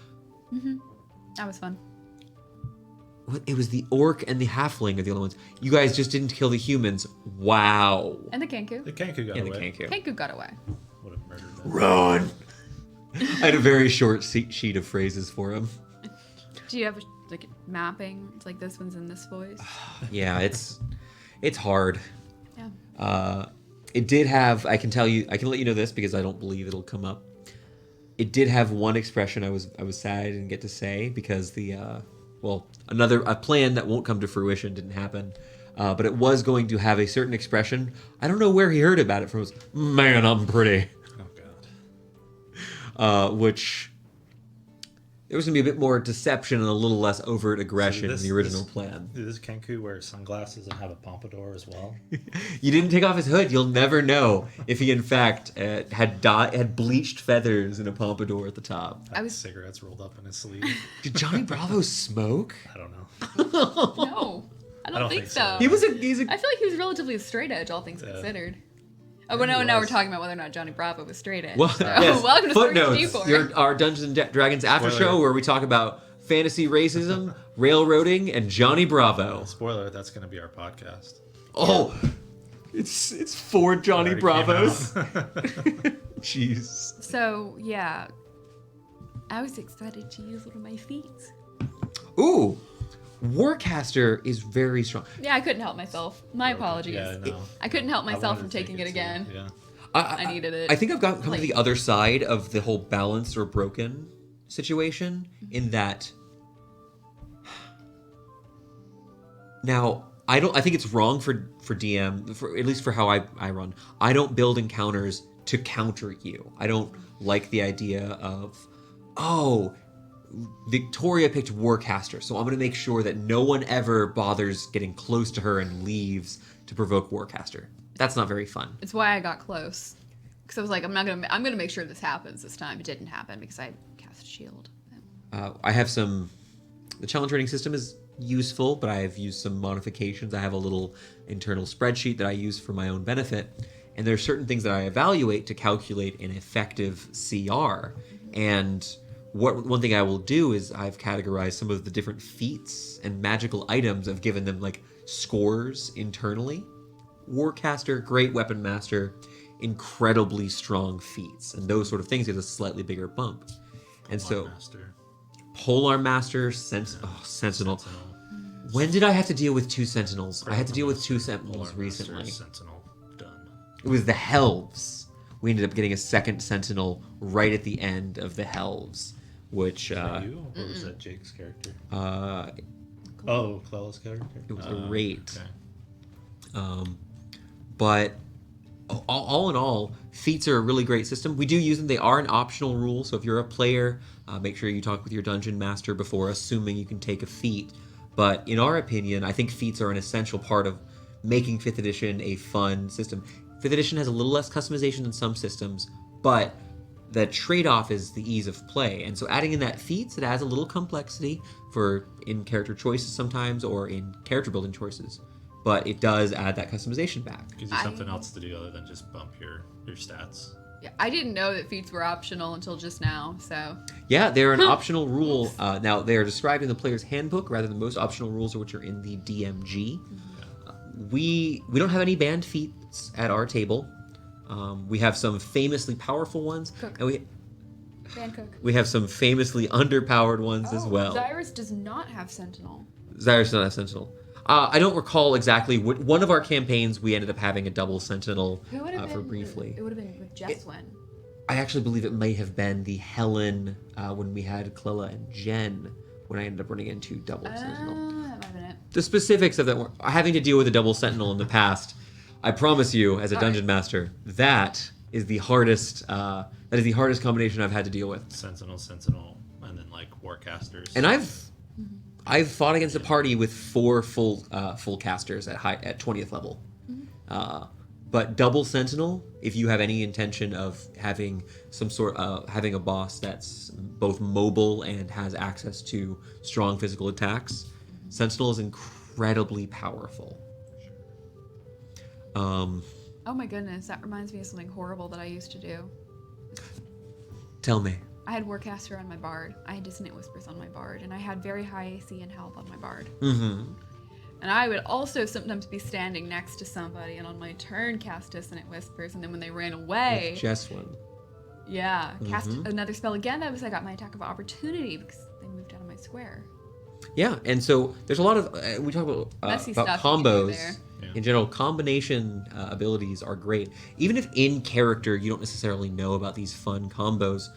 That was fun. What? It was the orc and the halfling are the only ones. You guys just didn't kill the humans. Wow. And the Kenku. The Kenku got And the away. Kenku. Kenku got away. Would have murdered them. Run! I had a very short sheet of phrases for him. Do you have like mapping? It's like this one's in this voice. Yeah, it's hard. Yeah. It did have. I can let you know this because I don't believe it'll come up. It did have one expression I was sad I didn't get to say because the well, a plan that won't come to fruition didn't happen. But it was going to have a certain expression. I don't know where he heard about it from. It was, man, I'm pretty. Oh God. Which there was going to be a bit more deception and a little less overt aggression in the original plan. Did this Kenku wear sunglasses and have a pompadour as well? You didn't take off his hood. You'll never know if he, in fact, had bleached feathers and a pompadour at the top. Had cigarettes rolled up in his sleeve. Did Johnny Bravo smoke? I don't know. No, I don't think so. He's a. I feel like he was relatively straight edge, all things considered. Oh, but now we're talking about whether or not Johnny Bravo was straight edge. Well, so, yes. welcome to Footnotes, Stories our Dungeons and Dragons after Spoiler. show, where we talk about fantasy racism, railroading, and Johnny Bravo. Spoiler, that's going to be our podcast. Oh, it's for Johnny Already Bravos. came out. Jeez. So, yeah. I was excited to use one of my feats. Ooh, Warcaster is very strong. Yeah, I couldn't help myself. My apologies. Yeah, no. I couldn't help I myself wanted from to take taking it too. again. Yeah. I needed it. I think I've come to Like- the other side of the whole balanced or broken situation in that. Now, I think it's wrong for DM, at least for how I run. I don't build encounters to counter you. I don't like the idea of, oh, Victoria picked Warcaster, so I'm going to make sure that no one ever bothers getting close to her and leaves to provoke Warcaster. That's not very fun. It's why I got close. Because I was like, I'm gonna make sure this happens this time. It didn't happen because I cast shield. I have the challenge rating system is useful, but I have used some modifications. I have a little internal spreadsheet that I use for my own benefit, and there are certain things that I evaluate to calculate an effective CR. And one thing I will do is I've categorized some of the different feats and magical items. I've given them like scores internally. Warcaster, great weapon master, incredibly strong feats, and those sort of things get a slightly bigger bump. And so, Master. Polearm Master, Sentinel. When did I have to deal with 2 Sentinels? I had to deal with 2 Sentinels Polar recently. Master, Sentinel. Done. It was the Helves. We ended up getting a second Sentinel right at the end of the Helves, which Was that you? Or was that Jake's character? uh, Oh, Clella's character? it was a rate. Okay. But all in all, feats are a really great system. We do use them. They are an optional rule, so if you're a player, make sure you talk with your dungeon master before assuming you can take a feat. But in our opinion, I think feats are an essential part of making 5th edition a fun system. 5th edition has a little less customization than some systems, but the trade-off is the ease of play. And so adding in that feats, it adds a little complexity for in-character choices sometimes or in character building choices. But it does add that customization back. Gives you something else to do other than just bump your stats. Yeah, I didn't know that feats were optional until just now. So Yeah, they're an optional rule. Now, they are described in the player's handbook rather than most optional rules, which are in the DMG. We don't have any banned feats at our table. We have some famously powerful ones, Cook. and Bancook. we have some famously underpowered ones as well. Zyrus does not have Sentinel. Zyrus does not have Sentinel. I don't recall exactly. One of our campaigns, we ended up having a double Sentinel Who would have for been? briefly. It would have been with Jeswin. I actually believe it may have been the Helen when we had Clella and Jen when I ended up running into double Sentinel. That might have been it. The specifics of that were having to deal with a double Sentinel in the past. I promise you, as a dungeon master, that is the hardest. That is the hardest combination I've had to deal with. Sentinel, and then like Warcasters. And I've fought against a party with 4 full casters at 20th level. But double Sentinel, if you have any intention of having having a boss that's both mobile and has access to strong physical attacks, Sentinel is incredibly powerful. Oh my goodness, that reminds me of something horrible that I used to do. Tell me. I had Warcaster on my bard. I had Dissonant Whispers on my bard, and I had very high AC and health on my bard. Mm-hmm. And I would also sometimes be standing next to somebody, and on my turn cast Dissonant Whispers, and then when they ran away, Just one. cast another spell again. That was I got my attack of opportunity because they moved out of my square. Yeah, and so there's a lot of we talk about Messy stuff you can do combos. there. Yeah. In general, combination abilities are great. Even if in character you don't necessarily know about these fun combos,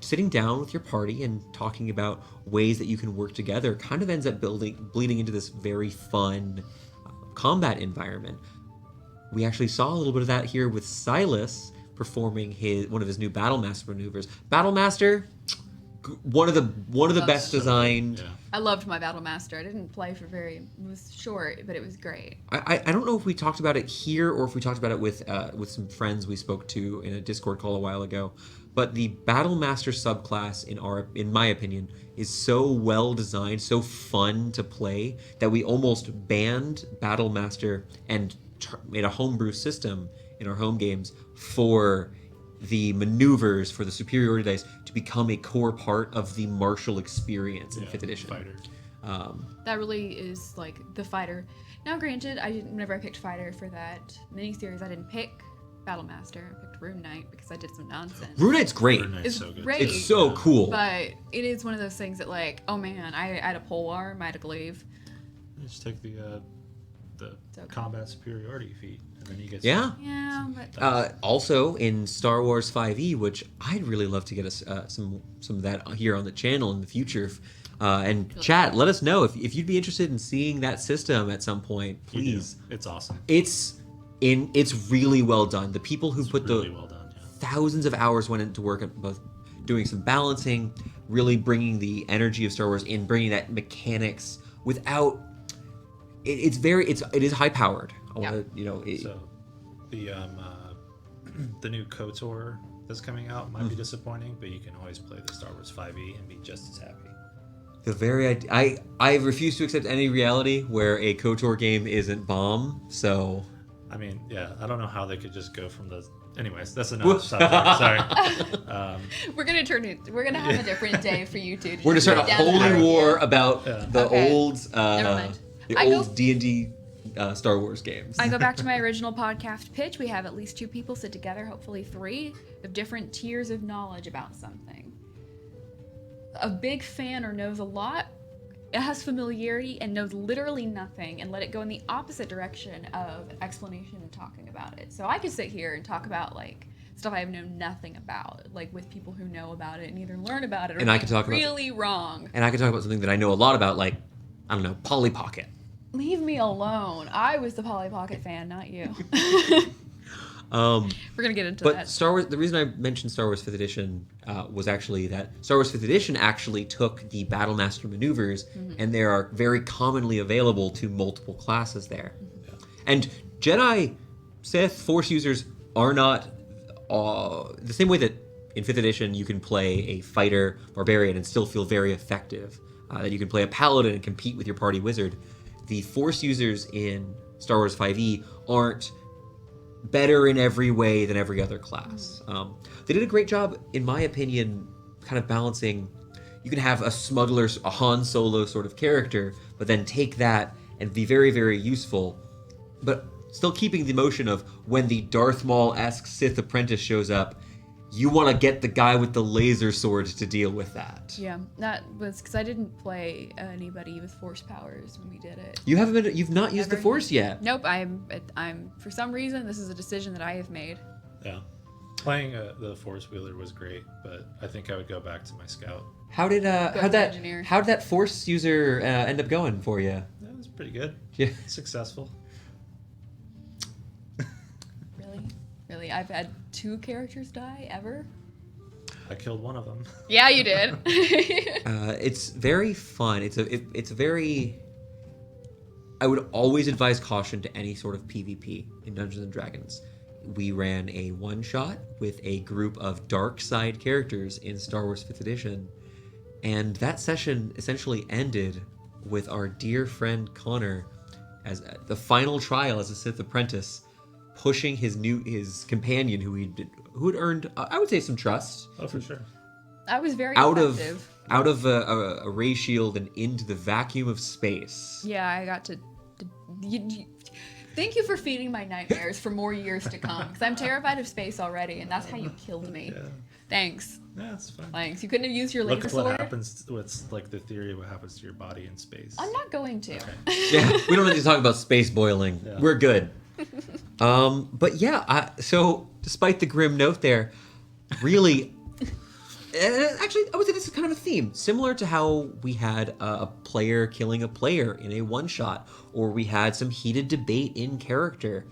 sitting down with your party and talking about ways that you can work together kind of ends up bleeding into this very fun combat environment. We actually saw a little bit of that here with Silas performing one of his new Battlemaster maneuvers. Battlemaster, one of the best designed. Yeah. I loved my Battlemaster. I didn't play for it was short, but it was great. I don't know if we talked about it here or if we talked about it with some friends we spoke to in a Discord call a while ago. But the Battlemaster subclass, in my opinion, is so well designed, so fun to play that we almost banned Battlemaster and made a homebrew system in our home games for the maneuvers for the superiority dice to become a core part of the martial experience in 5th edition. Fighter. That really is like the fighter. Now, granted, whenever I picked fighter for that miniseries, I didn't pick Battlemaster. I picked Rune Knight because I did some nonsense. Rune Knight's great. Rune Knight's It's so good. great. It's so cool. But it is one of those things that, like, oh man, I had a polearm, I had a glaive. Just take the okay. combat superiority feat, and then you get Yeah. Yeah, but Also in Star Wars 5e, which I'd really love to get us some of that here on the channel in the future. And chat, let us know if you'd be interested in seeing that system at some point. You do. Please, It's awesome. it's really well done. The people who put Really the well done. Yeah. thousands of hours went into work at both doing some balancing, really bringing the energy of Star Wars in, bringing that mechanics without. It is high powered. I want to So the new KOTOR that's coming out might be disappointing, but you can always play the Star Wars 5e and be just as happy. The very I refuse to accept any reality where a KOTOR game isn't bomb. So I mean, yeah, I don't know how they could just go from the. Anyways, that's another subject. Sorry. we're gonna have a different day for you two. we're gonna start a holy war about the Okay. old Never mind. the I old go- D&D Star Wars games. I go back to my original podcast pitch. We have at least 2 people sit together, hopefully 3, of different tiers of knowledge about something. A big fan or knows a lot, it has familiarity and knows literally nothing, and let it go in the opposite direction of explanation and talking about it. So I could sit here and talk about like stuff I have known nothing about, like with people who know about it and either learn about it or And I be could talk about- really wrong. And I can talk about something that I know a lot about, like, I don't know, Polly Pocket. Leave me alone. I was the Polly Pocket fan, not you. We're gonna get into But that. Star Wars, the reason I mentioned Star Wars 5th Edition was actually that Star Wars 5th Edition actually took the Battlemaster maneuvers, and they are very commonly available to multiple classes there. And Jedi, Sith, Force users are not the same way that in 5th Edition you can play a fighter, barbarian, and still feel very effective. That you can play a paladin and compete with your party wizard. The Force users in Star Wars 5e aren't better in every way than every other class. They did a great job, in my opinion, kind of balancing. You can have a smuggler, a Han Solo sort of character, but then take that and be very, very useful, but still keeping the motion of when the Darth Maul-esque Sith apprentice shows up, you want to get the guy with the laser sword to deal with that. Yeah, that was because I didn't play anybody with force powers when we did it. You've not used the Never. Force yet. Nope, I'm for some reason this is a decision that I have made. Yeah. Playing the Force Wheeler was great, but I think I would go back to my Scout. How'd engineer. that Force user end up going for you? That was pretty good. Yeah. Successful. Really, I've had 2 characters die ever. I killed one of them. Yeah, you did. It's very fun. It's a very. I would always advise caution to any sort of PvP in Dungeons and Dragons. We ran a one-shot with a group of dark side characters in Star Wars 5th Edition, and that session essentially ended with our dear friend Konner as the final trial as a Sith apprentice, pushing his companion who had earned I would say some trust Oh, for sure. I was very out effective. of a ray shield and into the vacuum of space. Yeah, I got to thank you for feeding my nightmares for more years to come, because I'm terrified of space already, and that's how you killed me. Yeah. Thanks. Yeah, it's fine. Thanks. You couldn't have used your laser Look at sword. what happens. What's like the theory of what happens to your body in space. I'm not going to. Yeah, we don't need to talk about space boiling. Yeah. We're good. But yeah, so despite the grim note there, really, Actually, I would say this is kind of a theme, similar to how we had a player killing a player in a one-shot, or we had some heated debate in character.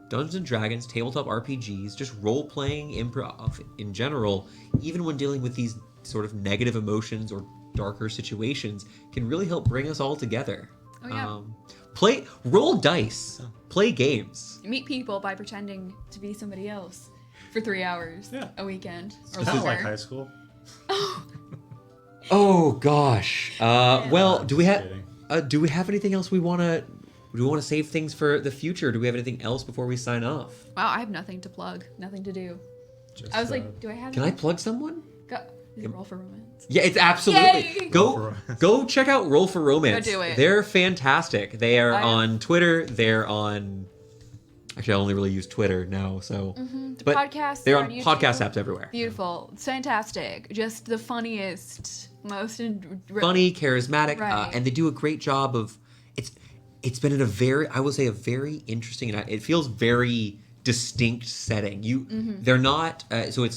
Dungeons and Dragons, tabletop RPGs, just role-playing, improv in general, even when dealing with these sort of negative emotions or darker situations, can really help bring us all together. Oh, yeah. Roll dice, play games. Meet people by pretending to be somebody else for 3 hours a weekend. Or It's kind of like longer. high school. Oh gosh. Well, do we have kidding. anything else we want to? Do we want to save things for the future? Do we have anything else before we sign off? Wow, I have nothing to plug, nothing to do. Just, I was like, do I have? Can I plug someone? Go. Is it Roll for Romance? Yeah, it's absolutely. Yay! Go check out Roll for Romance. Go do it. They're fantastic. They are on Twitter. They're on. Actually, I only really use Twitter now, so. The But podcast. they're on YouTube. podcast apps everywhere. Beautiful. It's fantastic. Just the funniest, most Funny, charismatic, Right. and they do a great job of. It's been in a very, I will say, a very interesting, and it feels very distinct setting. They're not. So it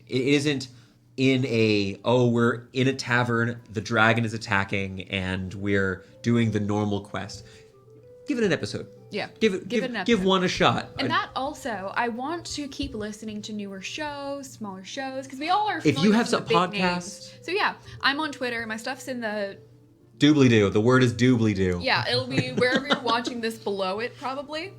isn't in we're in a tavern, the dragon is attacking, and we're doing the normal quest. Give it an episode. Yeah. Give an episode. one a shot. And that also, I want to keep listening to newer shows, smaller shows, because we all are. If you familiar have with some the big podcasts- names. So yeah, I'm on Twitter. My stuff's in the Doobly doo. The word is doobly doo. yeah. It'll be wherever you're watching this below it probably.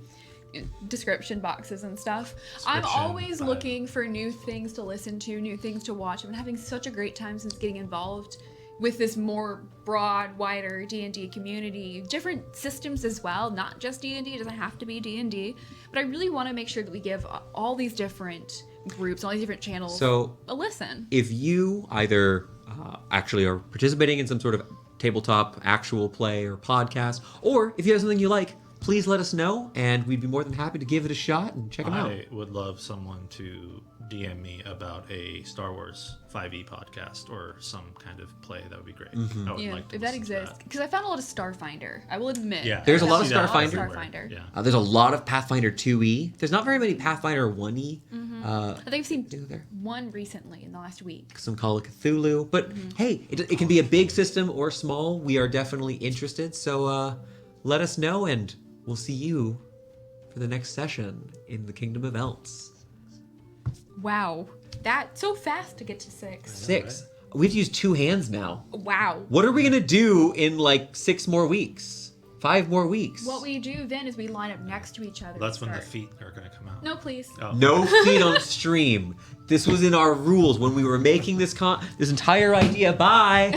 Description boxes and stuff. I'm Description, always bio. looking for new things to listen to, new things to watch. I've been having such a great time since getting involved with this more broad, wider D&D community. Different systems as well, not just D&D. It doesn't have to be D&D. But I really want to make sure that we give all these different groups, all these different channels So a listen. if you either actually are participating in some sort of tabletop actual play or podcast, or if you have something you like, please let us know, and we'd be more than happy to give it a shot and check them out. I would love someone to DM me about a Star Wars 5e podcast or some kind of play. That would be great. I would Yeah, like to if that listen to exists. Because I found a lot of Starfinder. I will admit. Yeah, There's a I lot of see that Starfinder. everywhere. Starfinder. Yeah. There's a lot of Pathfinder 2e. There's not very many Pathfinder 1e. I think I've seen There. one recently in the last week. Some Call of Cthulhu. But hey, it can be a big system or small. We are definitely interested. So let us know, and we'll see you for the next session in the Kingdom of Elves. Wow. That's so fast to get to 6. 6. We have to use 2 hands now. Wow. What are we going to do in like 6 more weeks? 5 more weeks? What we do then is we line up next to each other. That's to when the start. feet are going to come out. No, please. Oh. No feet on stream. This was in our rules when we were making this entire idea. Bye.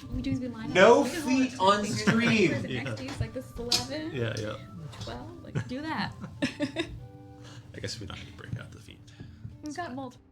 What we do is we line up. No We can hold feet it on fingers stream. Next to you, it's like this is 11, Yeah, yeah. 12. Like do that. I guess we don't need to break out the feet. We've got multiple.